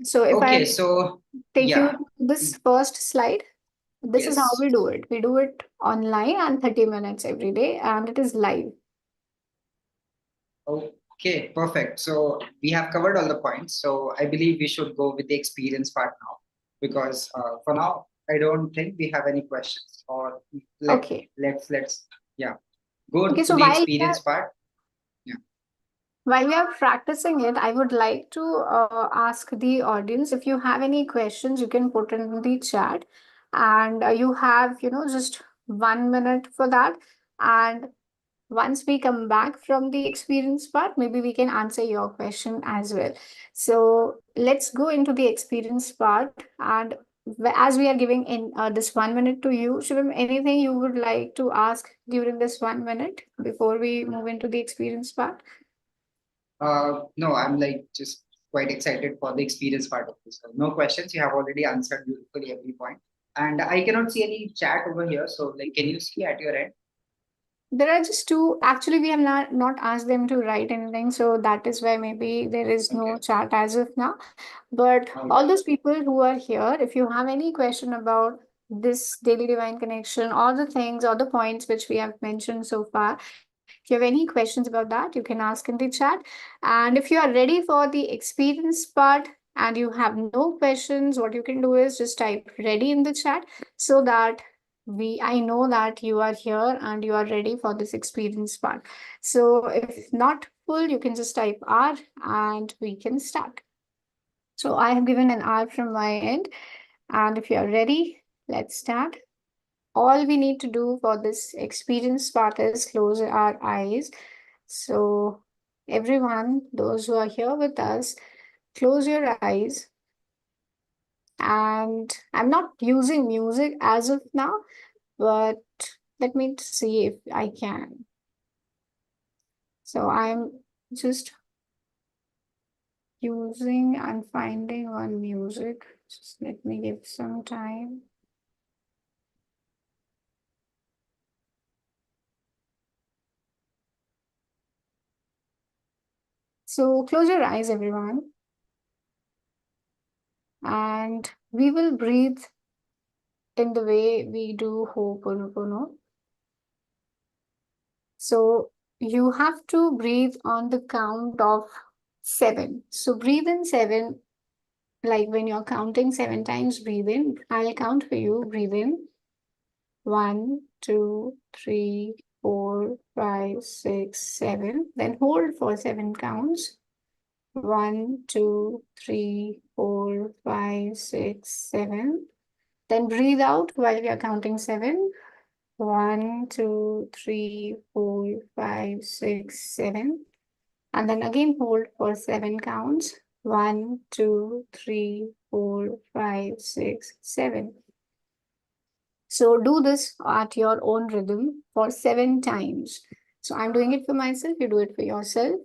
A: So, if I
B: Okay, so
A: take you
B: yeah.
A: to this first slide, this is how
B: Yes.
A: we do it. We do it online and 30 minutes every day, and it is live.
B: Okay, perfect. So we have covered all the points. So I believe we should go with the experience part now, because for now I don't think we have any questions. Or
A: Okay.
B: let's yeah, go
A: Okay,
B: to
A: so
B: the experience part. Yeah.
A: while we are practicing it, I would like to ask the audience if you have any questions, you can put it in the chat, and you have, just 1 minute for that. And once we come back from the experience part, maybe we can answer your question as well. So let's go into the experience part. And as we are giving in this 1 minute to you, Shivam, anything you would like to ask during this 1 minute before we move into the experience part?
B: No, I'm like just quite excited for the experience part of this. No questions. You have already answered beautifully every point. And I cannot see any chat over here. So like, can you see at your end?
A: There are just two. Actually, we have not asked them to write anything, so that is why maybe there is no
B: Okay.
A: chat as of now. But
B: All
A: all
B: right.
A: those people who are here, if you have any question about this daily divine connection, all the things, all the points which we have mentioned so far, if you have any questions about that, you can ask in the chat. And if you are ready for the experience part and you have no questions, what you can do is just type ready in the chat so that I know that you are here and you are ready for this experience part. So if not full, you can just type R and we can start. So I have given an R from my end, and if you are ready, let's start. All we need to do for this experience part is close our eyes. So everyone, those who are here with us, close your eyes. And I'm not using music as of now, but let me see if I can. So I'm just using and finding one music. Just let me give some time. So close your eyes, everyone, and we will breathe in the way we do Ho'oponopono. So you have to breathe on the count of seven. So breathe in seven, like when you're counting 7 times, breathe in. I'll count for you. Breathe in. One, two, three, four, five, six, seven. Then hold for 7 counts. One, two, three, four, five, six, seven. Then breathe out while we are counting seven. One, two, three, four, five, six, seven. And then again hold for 7 counts. One, two, three, four, five, six, seven. So do this at your own rhythm for 7 times. So I'm doing it for myself, you do it for yourself.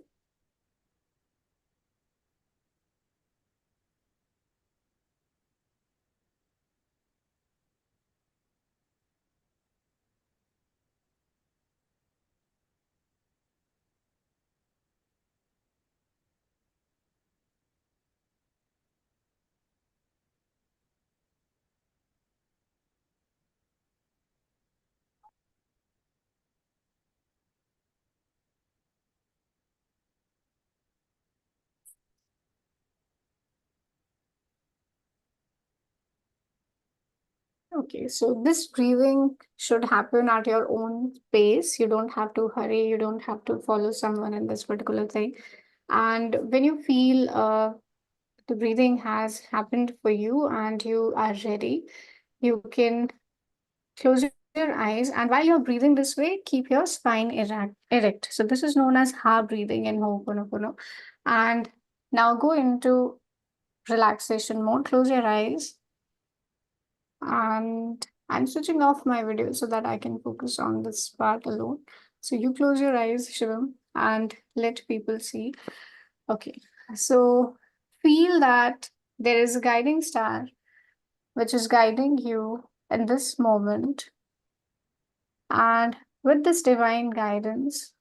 A: Okay, so this breathing should happen at your own pace. You don't have to hurry, you don't have to follow someone in this particular thing. And when you feel the breathing has happened for you and you are ready, you can close your eyes, and while you're breathing this way, keep your spine erect. So this is known as ha breathing in Ho'oponopono. And now go into relaxation mode. Close your eyes, and I'm switching off my video so that I can focus on this part alone. So you close your eyes, Shivam, and let people see. Okay, so feel that there is a guiding star which is guiding you in this moment. And with this divine guidance,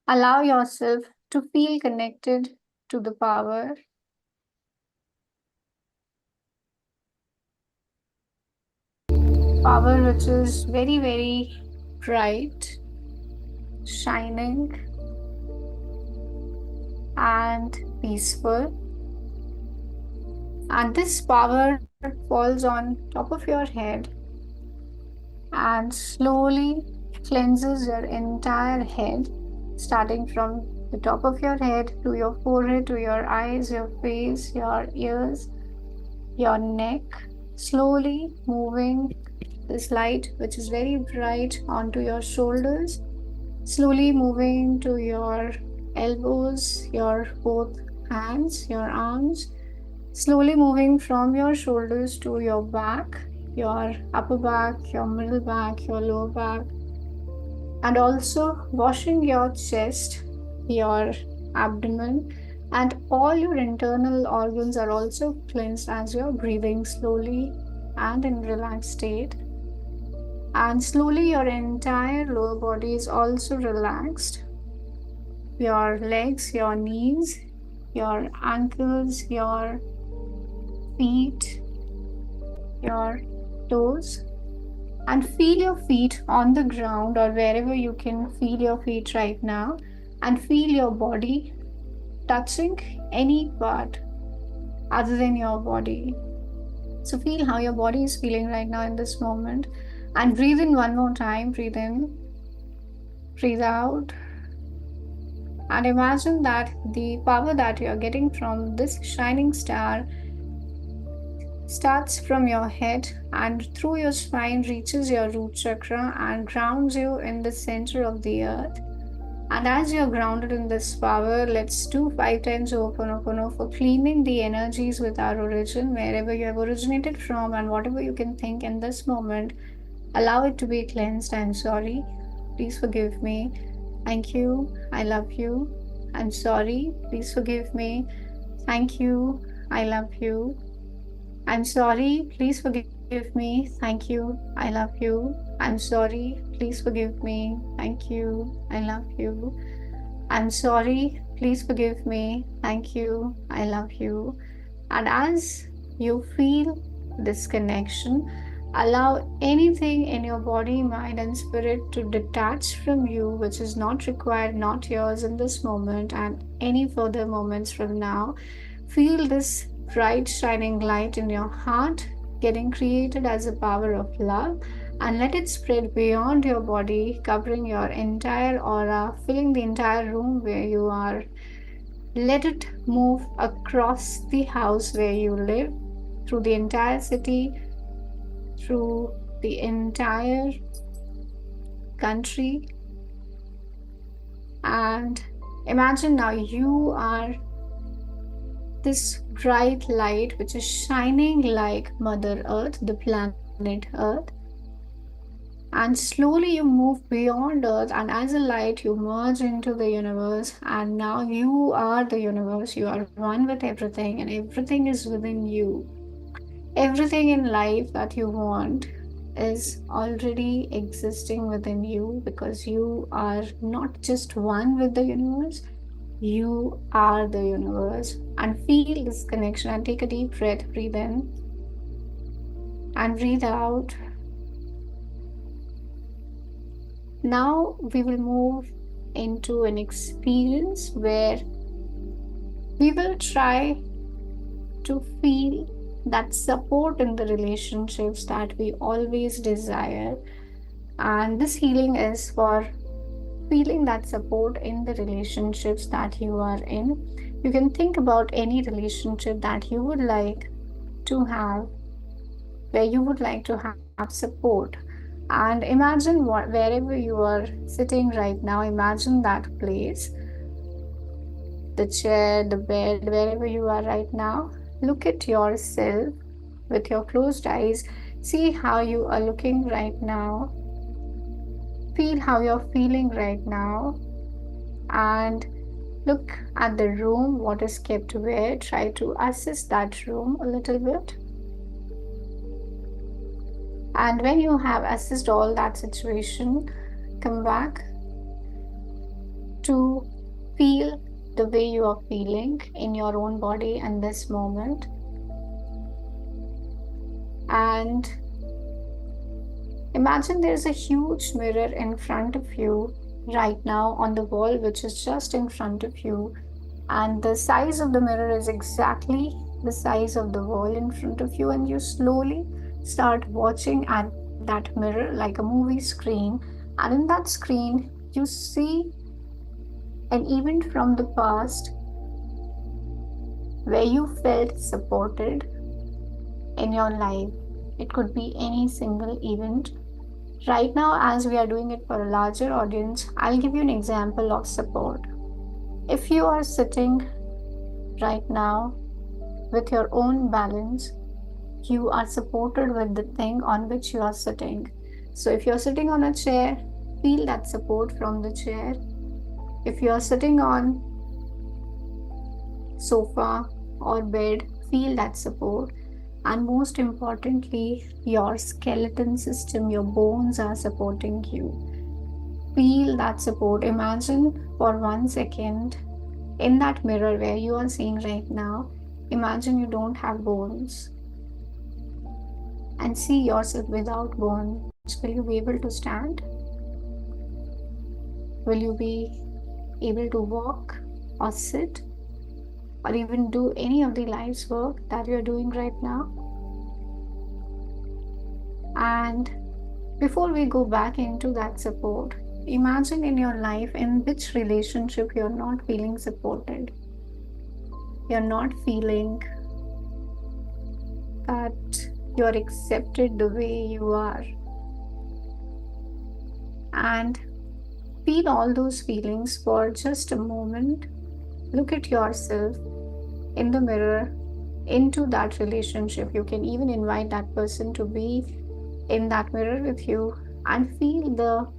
A: allow yourself to feel connected to the power which is very, very bright, shining, and peaceful. And this power falls on top of your head and slowly cleanses your entire head, starting from the top of your head to your forehead, to your eyes, your face, your ears, your neck, slowly moving this light, which is very bright, onto your shoulders, slowly moving to your elbows, your both hands, your arms, slowly moving from your shoulders to your back, your upper back, your middle back, your lower back, and also washing your chest, your abdomen, and all your internal organs are also cleansed as you're breathing slowly and in relaxed state. And slowly, your entire lower body is also relaxed. Your legs, your knees, your ankles, your feet, your toes, and feel your feet on the ground or wherever you can feel your feet right now, and feel your body touching any part other than your body. So, feel how your body is feeling right now in this moment, and breathe in one more time. Breathe in, breathe out, and imagine that the power that you are getting from this shining star starts from your head and through your spine reaches your root chakra and grounds you in the center of the earth. And as you're grounded in this power, let's do 5 times Ho'oponopono for cleaning the energies with our origin, wherever you have originated from and whatever you can think in this moment. Allow it to be cleansed. I'm sorry. Please forgive me. Thank you. I love you. I'm sorry. Please forgive me. Thank you. I love you. I'm sorry. Please forgive me. Thank you. I love you. I'm sorry. Please forgive me. Thank you. I love you. I'm sorry. Please forgive me. Thank you. I love you. And as you feel this connection, allow anything in your body, mind, and spirit to detach from you, which is not required, not yours in this moment, and any further moments from now. Feel this bright, shining light in your heart getting created as a power of love, and let it spread beyond your body, covering your entire aura, filling the entire room where you are. Let it move across the house where you live, through the entire city, through the entire country. And imagine now you are this bright light which is shining like Mother Earth, the planet Earth. And slowly you move beyond Earth, and as a light, you merge into the universe. And now you are the universe, you are one with everything, and everything is within you. Everything in life that you want is already existing within you, because you are not just one with the universe, you are the universe. And feel this connection and take a deep breath. Breathe in and breathe out. Now we will move into an experience where we will try to feel that support in the relationships that we always desire. And this healing is for feeling that support in the relationships that you are in. You can think about any relationship that you would like to have, where you would like to have support. And imagine wherever you are sitting right now, imagine that place, the chair, the bed, wherever you are right now. Look at yourself with your closed eyes. See how you are looking right now. Feel how you're feeling right now. And look at the room, what is kept where. Try to assess that room a little bit. And when you have assessed all that situation, come back to feel the way you are feeling in your own body in this moment. And imagine there's a huge mirror in front of you right now on the wall, which is just in front of you. And the size of the mirror is exactly the size of the wall in front of you. And you slowly start watching at that mirror like a movie screen. And in that screen, you see an event from the past where you felt supported in your life. It could be any single event. Right now, as we are doing it for a larger audience, I'll give you an example of support. If you are sitting right now with your own balance, you are supported with the thing on which you are sitting. So if you're sitting on a chair, feel that support from the chair. If you're sitting on sofa or bed, feel that support. And most importantly, your skeleton system, your bones are supporting you. Feel that support. Imagine for 1 second in that mirror where you are seeing right now, imagine you don't have bones and see yourself without bones. Will you be able to stand? Will you be able to walk or sit or even do any of the life's work that you're doing right now? And before we go back into that support, imagine in your life in which relationship you're not feeling supported. You're not feeling that you're accepted the way you are. And feel all those feelings for just a moment. Look at yourself in the mirror, into that relationship. You can even invite that person to be in that mirror with you and feel the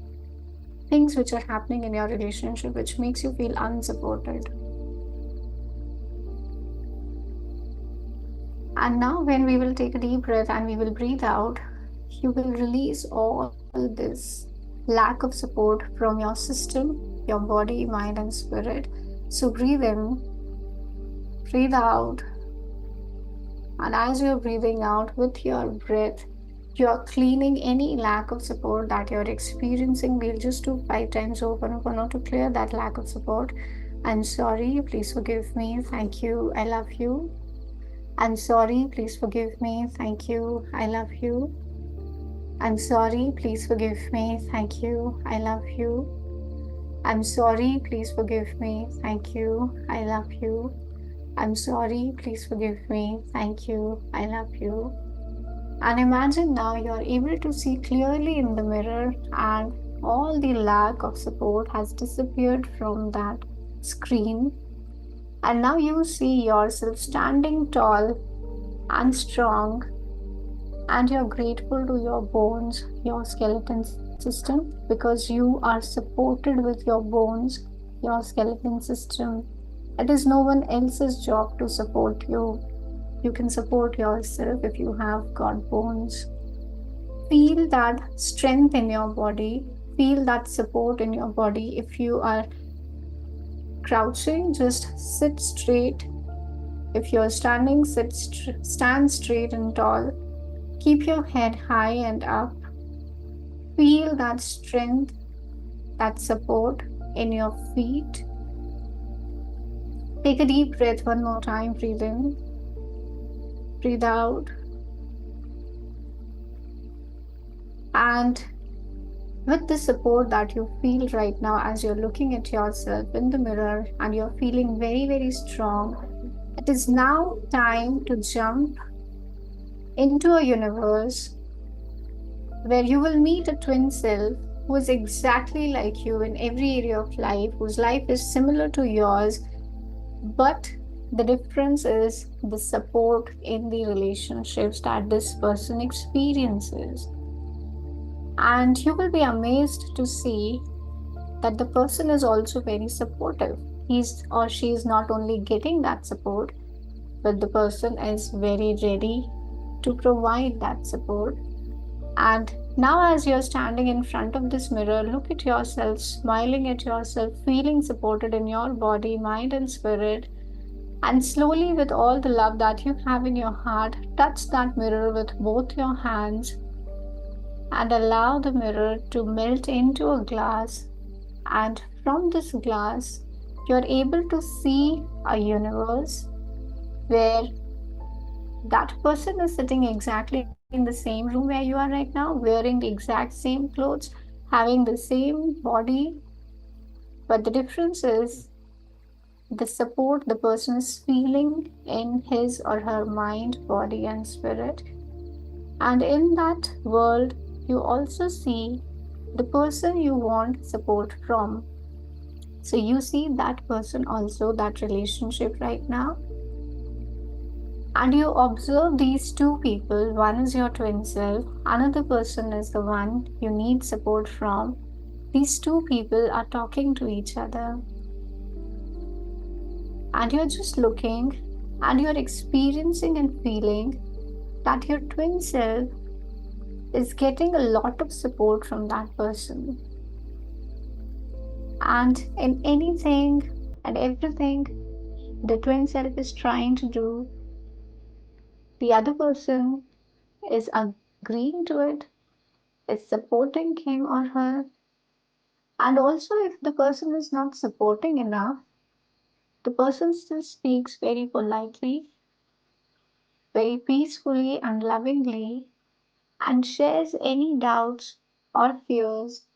A: things which are happening in your relationship which makes you feel unsupported. And now, when we will take a deep breath and we will breathe out, you will release all this lack of support from your system, your body, mind, and spirit. So, breathe in, breathe out, and as you're breathing out with your breath, you're cleaning any lack of support that you're experiencing. We'll just do 5 times Hooponopono to clear that lack of support. I'm sorry, please forgive me, thank you, I love you. I'm sorry, please forgive me, thank you, I love you. I'm sorry, please forgive me, thank you, I love you. I'm sorry, please forgive me, thank you, I love you. I'm sorry, please forgive me, thank you, I love you. And imagine now you're able to see clearly in the mirror and all the lack of support has disappeared from that screen. And now you see yourself standing tall and strong, and you're grateful to your bones, your skeleton system, because you are supported with your bones, your skeleton system. It is no one else's job to support you. You can support yourself if you have got bones. Feel that strength in your body. Feel that support in your body. If you are crouching, just sit straight. If you're standing, stand straight and tall. Keep your head high and up. Feel that strength, that support in your feet. Take a deep breath one more time. Breathe in. breathe out. And with the support that you feel right now as you're looking at yourself in the mirror and you're feeling very, very strong, it is now time to jump into a universe where you will meet a twin self who is exactly like you in every area of life, whose life is similar to yours, but the difference is the support in the relationships that this person experiences. And you will be amazed to see that the person is also very supportive. He's or she is not only getting that support, but the person is very ready to provide that support. And now, as you're standing in front of this mirror, look at yourself, smiling at yourself, feeling supported in your body, mind, and spirit. And slowly, with all the love that you have in your heart, touch that mirror with both your hands and allow the mirror to melt into a glass. And from this glass, you're able to see a universe where that person is sitting exactly in the same room where you are right now, wearing the exact same clothes, having the same body. But the difference is the support the person is feeling in his or her mind, body, and spirit. And in that world, you also see the person you want support from. So you see that person also, that relationship right now. And you observe these two people. One is your twin self, another person is the one you need support from. These two people are talking to each other, and you're just looking and you're experiencing and feeling that your twin self is getting a lot of support from that person. And in anything and everything the twin self is trying to do, the other person is agreeing to it, is supporting him or her. And also, if the person is not supporting enough, the person still speaks very politely, very peacefully, and lovingly, and shares any doubts or fears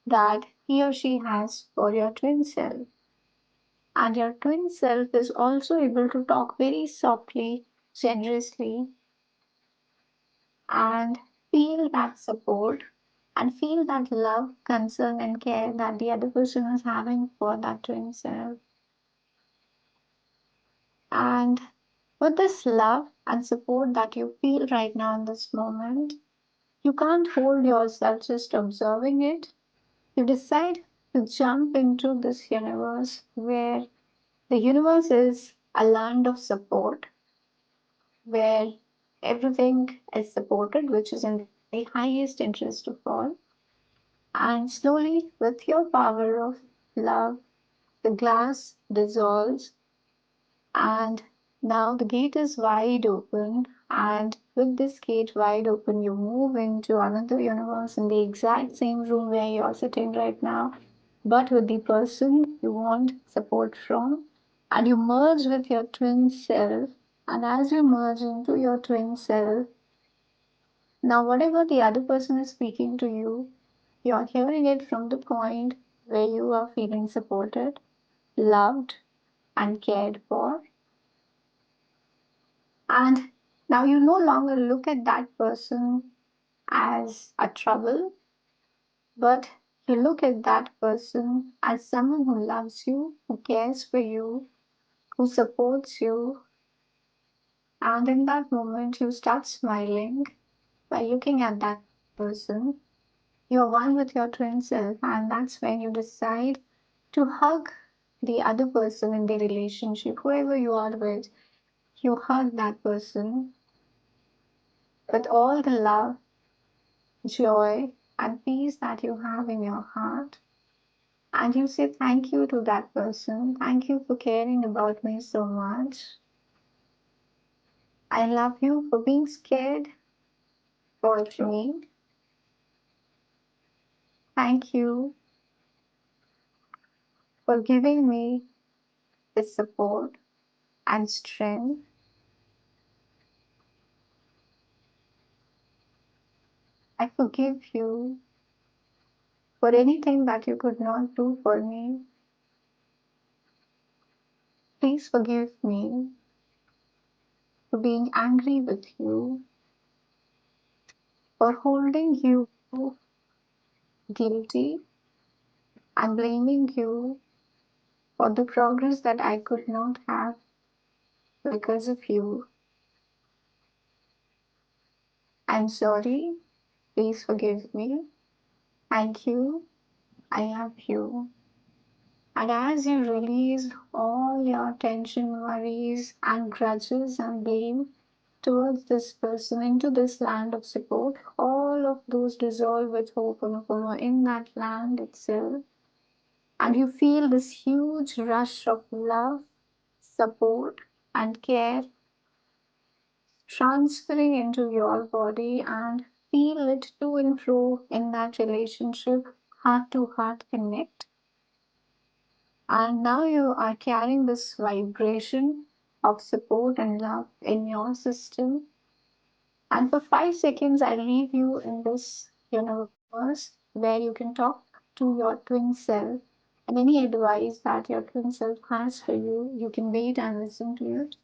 A: that he or she has for your twin self. And your twin self is also able to talk very softly, generously, and feel that support and feel that love, concern, and care that the other person is having for that twin self. And with this love and support that you feel right now in this moment, you can't hold yourself just observing it. You decide to jump into this universe where the universe is a land of support, where everything is supported, which is in the highest interest of all. And slowly, with your power of love, the glass dissolves, and now the gate is wide open. And with this gate wide open, you move into another universe in the exact same room where you're sitting right now, but with the person you want support from. And you merge with your twin self. And as you merge into your twin self, now whatever the other person is speaking to you, you're hearing it from the point where you are feeling supported, loved, and cared for. And now you no longer look at that person as a trouble, but you look at that person as someone who loves you, who cares for you, who supports you. And in that moment, you start smiling by looking at that person. You're one with your twin self, and that's when you decide to hug the other person in the relationship, whoever you are with. You hug that person with all the love, joy, and peace that you have in your heart. And you say thank you to that person. Thank you for caring about me so much. I love you for being scared for me. Thank you for giving me the support and strength. I forgive you for anything that you could not do for me. Please forgive me for being angry with you, for holding you guilty and blaming you for the progress that I could not have because of you. I'm sorry. Please forgive me. Thank you. I love you. And as you release all your tension, worries, and grudges and blame towards this person into this land of support, all of those dissolve with Hooponopono in that land itself. And you feel this huge rush of love, support, and care transferring into your body and feel it to and fro in that relationship, heart to heart connect. And now you are carrying this vibration of support and love in your system. And for 5 seconds, I leave you in this universe where you can talk to your twin self. And any advice that your twin self has for you, you can wait and listen to it.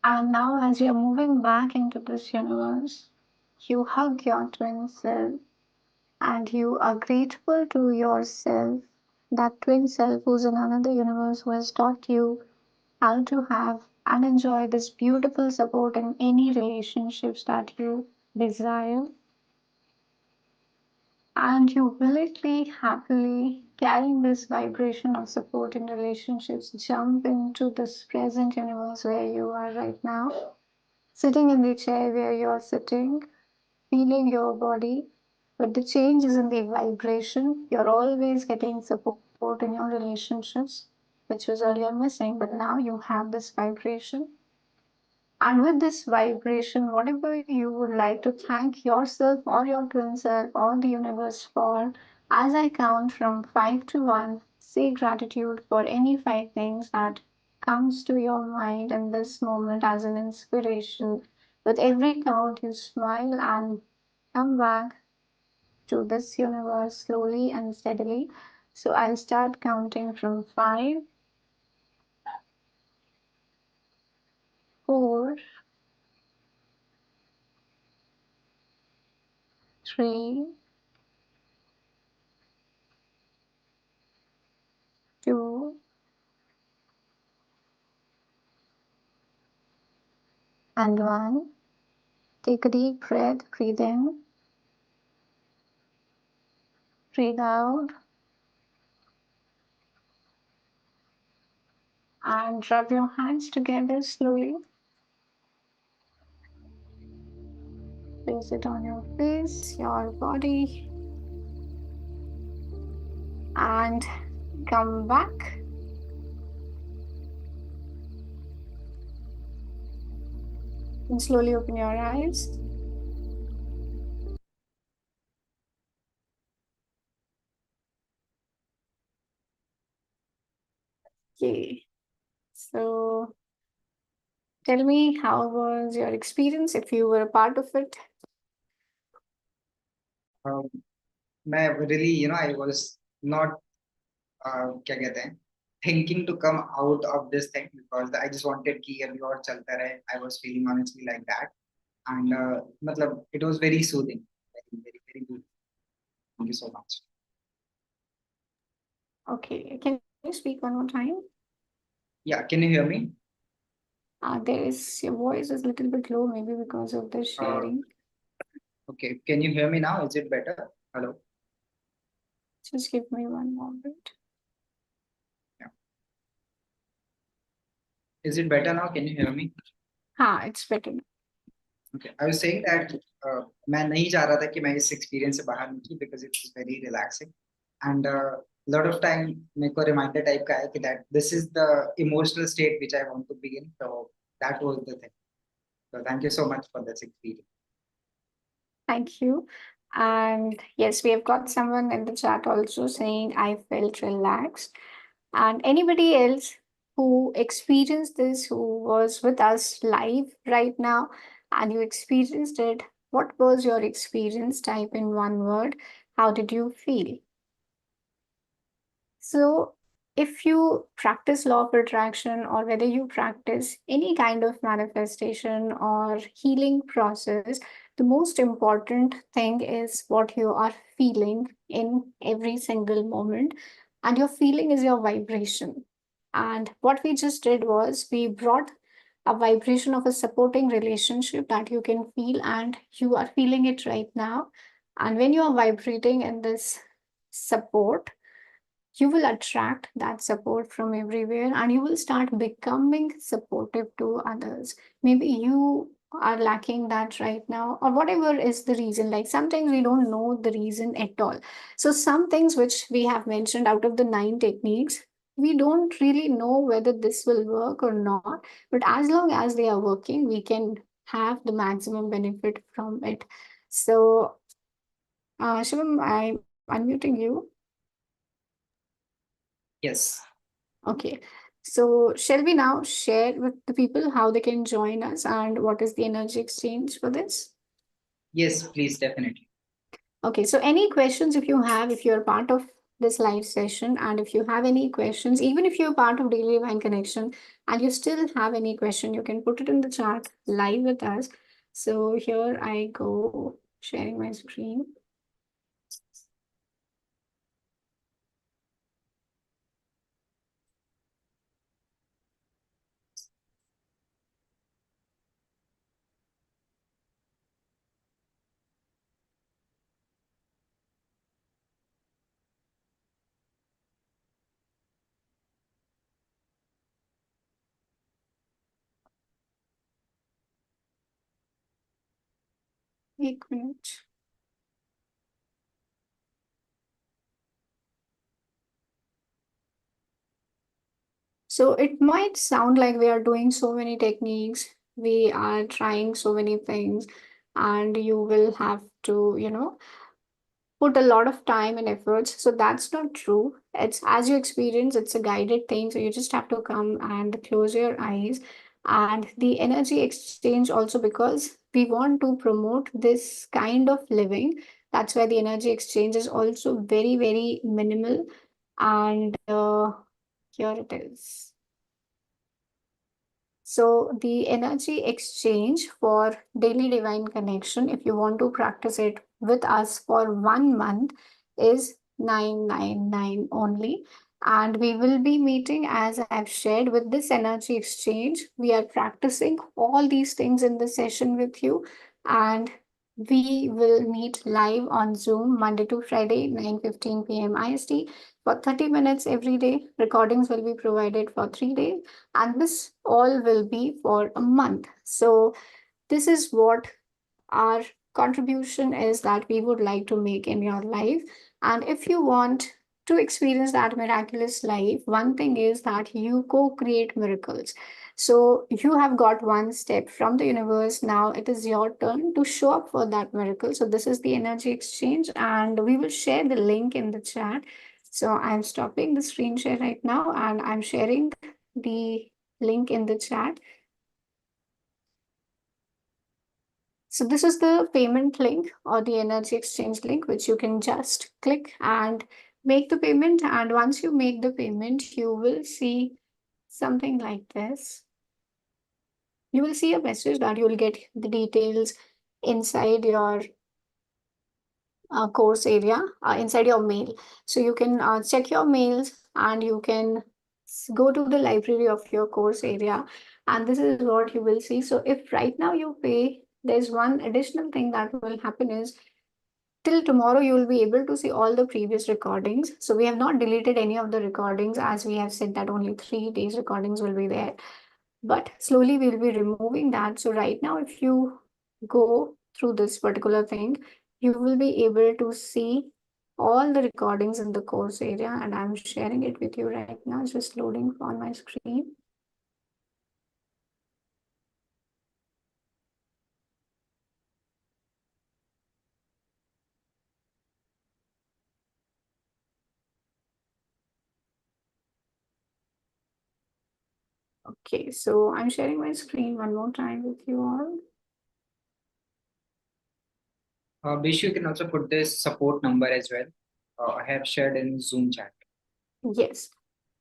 A: And now, as you're moving back into this universe, you hug your twin self and you are grateful to yourself, that twin self who's in another universe who has taught you how to have and enjoy this beautiful support in any relationships that you desire. And you willingly, happily carrying this vibration of support in relationships, jump into this present universe where you are right now, sitting in the chair where you're sitting, feeling your body. But the change is in the vibration. You're always getting support in your relationships, which was earlier missing, but now you have this vibration. And with this vibration, whatever you would like to thank yourself or your twin self or the universe for, as I count from 5 to 1, say gratitude for any 5 things that comes to your mind in this moment as an inspiration. With every count, you smile and come back to this universe slowly and steadily. So I'll start counting from 5, 4, 3, 2, and 1. Take a deep breath, breathe in, breathe out, and rub your hands together slowly. Place it on your face, your body, and come back. And slowly open your eyes. Okay. So tell me, how was your experience if you were a part of it?
B: Um, मैं really, I was not, क्या कहते हैं, thinking to come out of this thing because I just wanted कि अभी और चलता रहे. I was feeling honestly like that, and मतलब it was very soothing, very very very good. Thank you so much.
A: Okay. Can you speak one more time?
B: Yeah, can you hear me?
A: Your voice is a little bit low, maybe because of the
B: Uh,
A: sharing.
B: okay, can you hear me now? Is it better? Hello.
A: Just give me one moment.
B: Yeah. Is it better now? Can you hear me?
A: It's better.
B: Okay. I was saying that मैं नहीं चाह रहा था कि मैं इस experience से बाहर निकलूं because it was very relaxing, and lot of time मेरे को reminder type का है कि that this is the emotional state which I want to be in. So that was the thing. So thank you so much for this experience.
A: Thank you. And yes, we have got someone in the chat also saying, I felt relaxed. And anybody else who experienced this, who was with us live right now, and you experienced it, what was your experience? Type in one word. How did you feel? So, if you practice law of attraction, or whether you practice any kind of manifestation or healing process, the most important thing is what you are feeling in every single moment. And your feeling is your vibration. And what we just did was we brought a vibration of a supporting relationship that you can feel, and you are feeling it right now. And when you are vibrating in this support, you will attract that support from everywhere, and you will start becoming supportive to others. Maybe you are lacking that right now, or whatever is the reason. Like sometimes we don't know the reason at all. So some things which we have mentioned out of the 9 techniques, we don't really know whether this will work or not, but as long as they are working, we can have the maximum benefit from it. So Shivam, I'm unmuting you.
B: Yes.
A: Okay. So, shall we now share with the people how they can join us and what is the energy exchange for this?
B: Yes, please, definitely.
A: Okay. So, any questions if you have, if you're part of this live session, and if you have any questions, even if you're part of Daily Divine Connection and you still have any question, you can put it in the chat live with us. So, here I go sharing my screen. एक minute. So it might sound like we are doing so many techniques, we are trying so many things, and you will have to, put a lot of time and efforts. So that's not true. It's as you experience, it's a guided thing. So you just have to come and close your eyes. And the energy exchange also, because we want to promote this kind of living. That's why the energy exchange is also very, very minimal. And here it is. So, the energy exchange for daily divine connection, if you want to practice it with us for 1 month, is 999 only. And we will be meeting, as I've shared, with this energy exchange. We are practicing all these things in the session with you. And we will meet live on Zoom Monday to Friday, 9:15 p.m. IST for 30 minutes every day. Recordings will be provided for 3 days, and this all will be for a month. So this is what our contribution is that we would like to make in your life. And if you want to experience that miraculous life, one thing is that you co-create miracles. So you have got one step from the universe. Now it is your turn to show up for that miracle. So this is the energy exchange, and we will share the link in the chat. So I'm stopping the screen share right now, and I'm sharing the link in the chat. So this is the payment link or the energy exchange link, which you can just click and make the payment. And once you make the payment, you will see something like this. You will see a message that you will get the details inside your course area, inside your mail. So you can check your mails, and you can go to the library of your course area. And this is what you will see. So if right now you pay, there's one additional thing that will happen is till tomorrow you will be able to see all the previous recordings. So we have not deleted any of the recordings, as we have said that only 3 days recordings will be there, but slowly we'll be removing that. So right now, if you go through this particular thing, you will be able to see all the recordings in the course area, and I'm sharing it with you right now. It's just loading on my screen. Okay, so I'm sharing my screen one more time with you all.
B: Bishu, you can also put this support number as well. I have shared in Zoom chat.
A: Yes,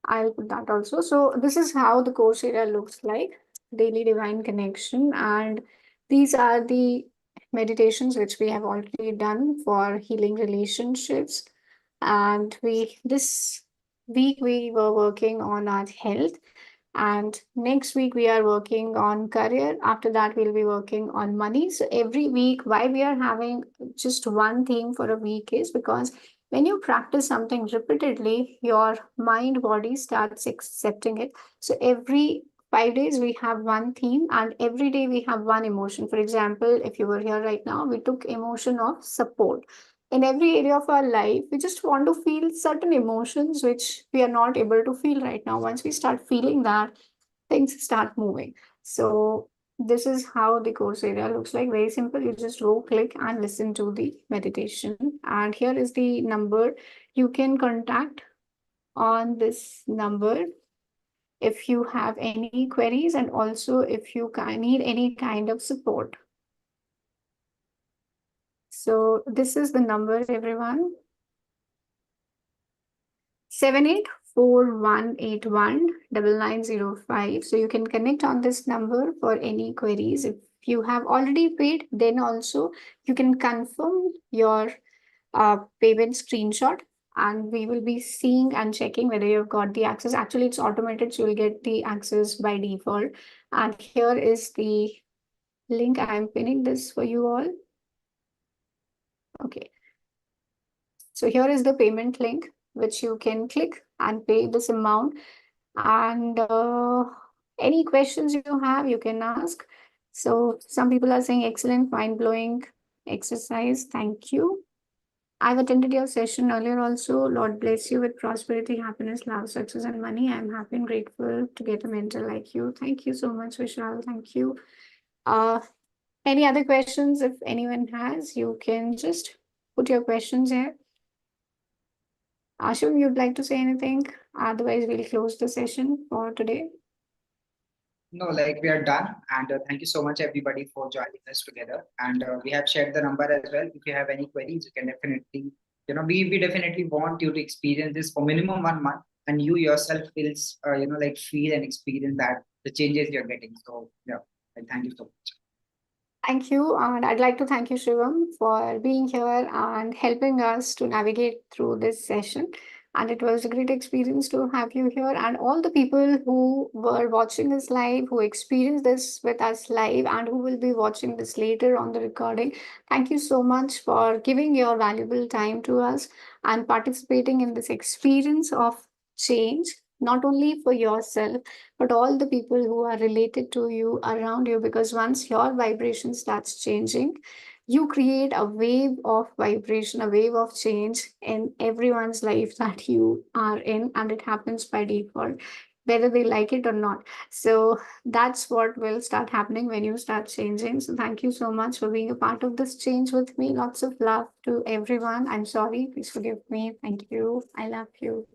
A: I'll put that also. So this is how the course area looks like, daily divine connection. And these are the meditations which we have already done for healing relationships. And we this week we were working on our health. And next week we are working on career. After that, we'll be working on money. So every week, why we are having just one theme for a week is because when you practice something repeatedly, your mind body starts accepting it. So every 5 days we have one theme, and every day we have one emotion. For example, if you were here right now, we took emotion of support. In every area of our life, we just want to feel certain emotions which we are not able to feel right now. Once we start feeling that, things start moving. So this is how the course area looks like. Very simple. You just go click and listen to the meditation. And here is the number. You can contact on this number if you have any queries, and also if you need any kind of support. So this is the number, everyone. 7841819905. So you can connect on this number for any queries. If you have already paid, then also you can confirm your payment screenshot, and we will be seeing and checking whether you've got the access. Actually, it's automated, so you'll get the access by default. And here is the link. I'm pinning this for you all. Okay. So here is the payment link, which you can click and pay this amount. And any questions you have, you can ask. So some people are saying excellent, mind-blowing exercise. Thank you. I've attended your session earlier also. Lord bless you with prosperity, happiness, love, success, and money. I'm happy and grateful to get a mentor like you. Thank you so much, Vishal. Thank you. Uh, any other questions? If anyone has, you can just put your questions here. Ashim, you'd like to say anything? Otherwise, we'll close the session for today.
B: No, like we are done. And thank you so much, everybody, for joining us together. And we have shared the number as well. If you have any queries, you can definitely, we definitely want you to experience this for minimum 1 month. And you yourself feels, like feel and experience that the changes you're getting. So, yeah, like, thank you so much.
A: Thank you. And I'd like to thank you, Shivam, for being here and helping us to navigate through this session. And it was a great experience to have you here. And all the people who were watching this live, who experienced this with us live, and who will be watching this later on the recording, thank you so much for giving your valuable time to us and participating in this experience of change, not only for yourself but all the people who are related to you around you, because once your vibration starts changing, you create a wave of vibration, a wave of change in everyone's life that you are in, and it happens by default whether they like it or not. So that's what will start happening when you start changing. So thank you so much for being a part of this change with me. Lots of love to everyone. I'm sorry, please forgive me. Thank you. I love you.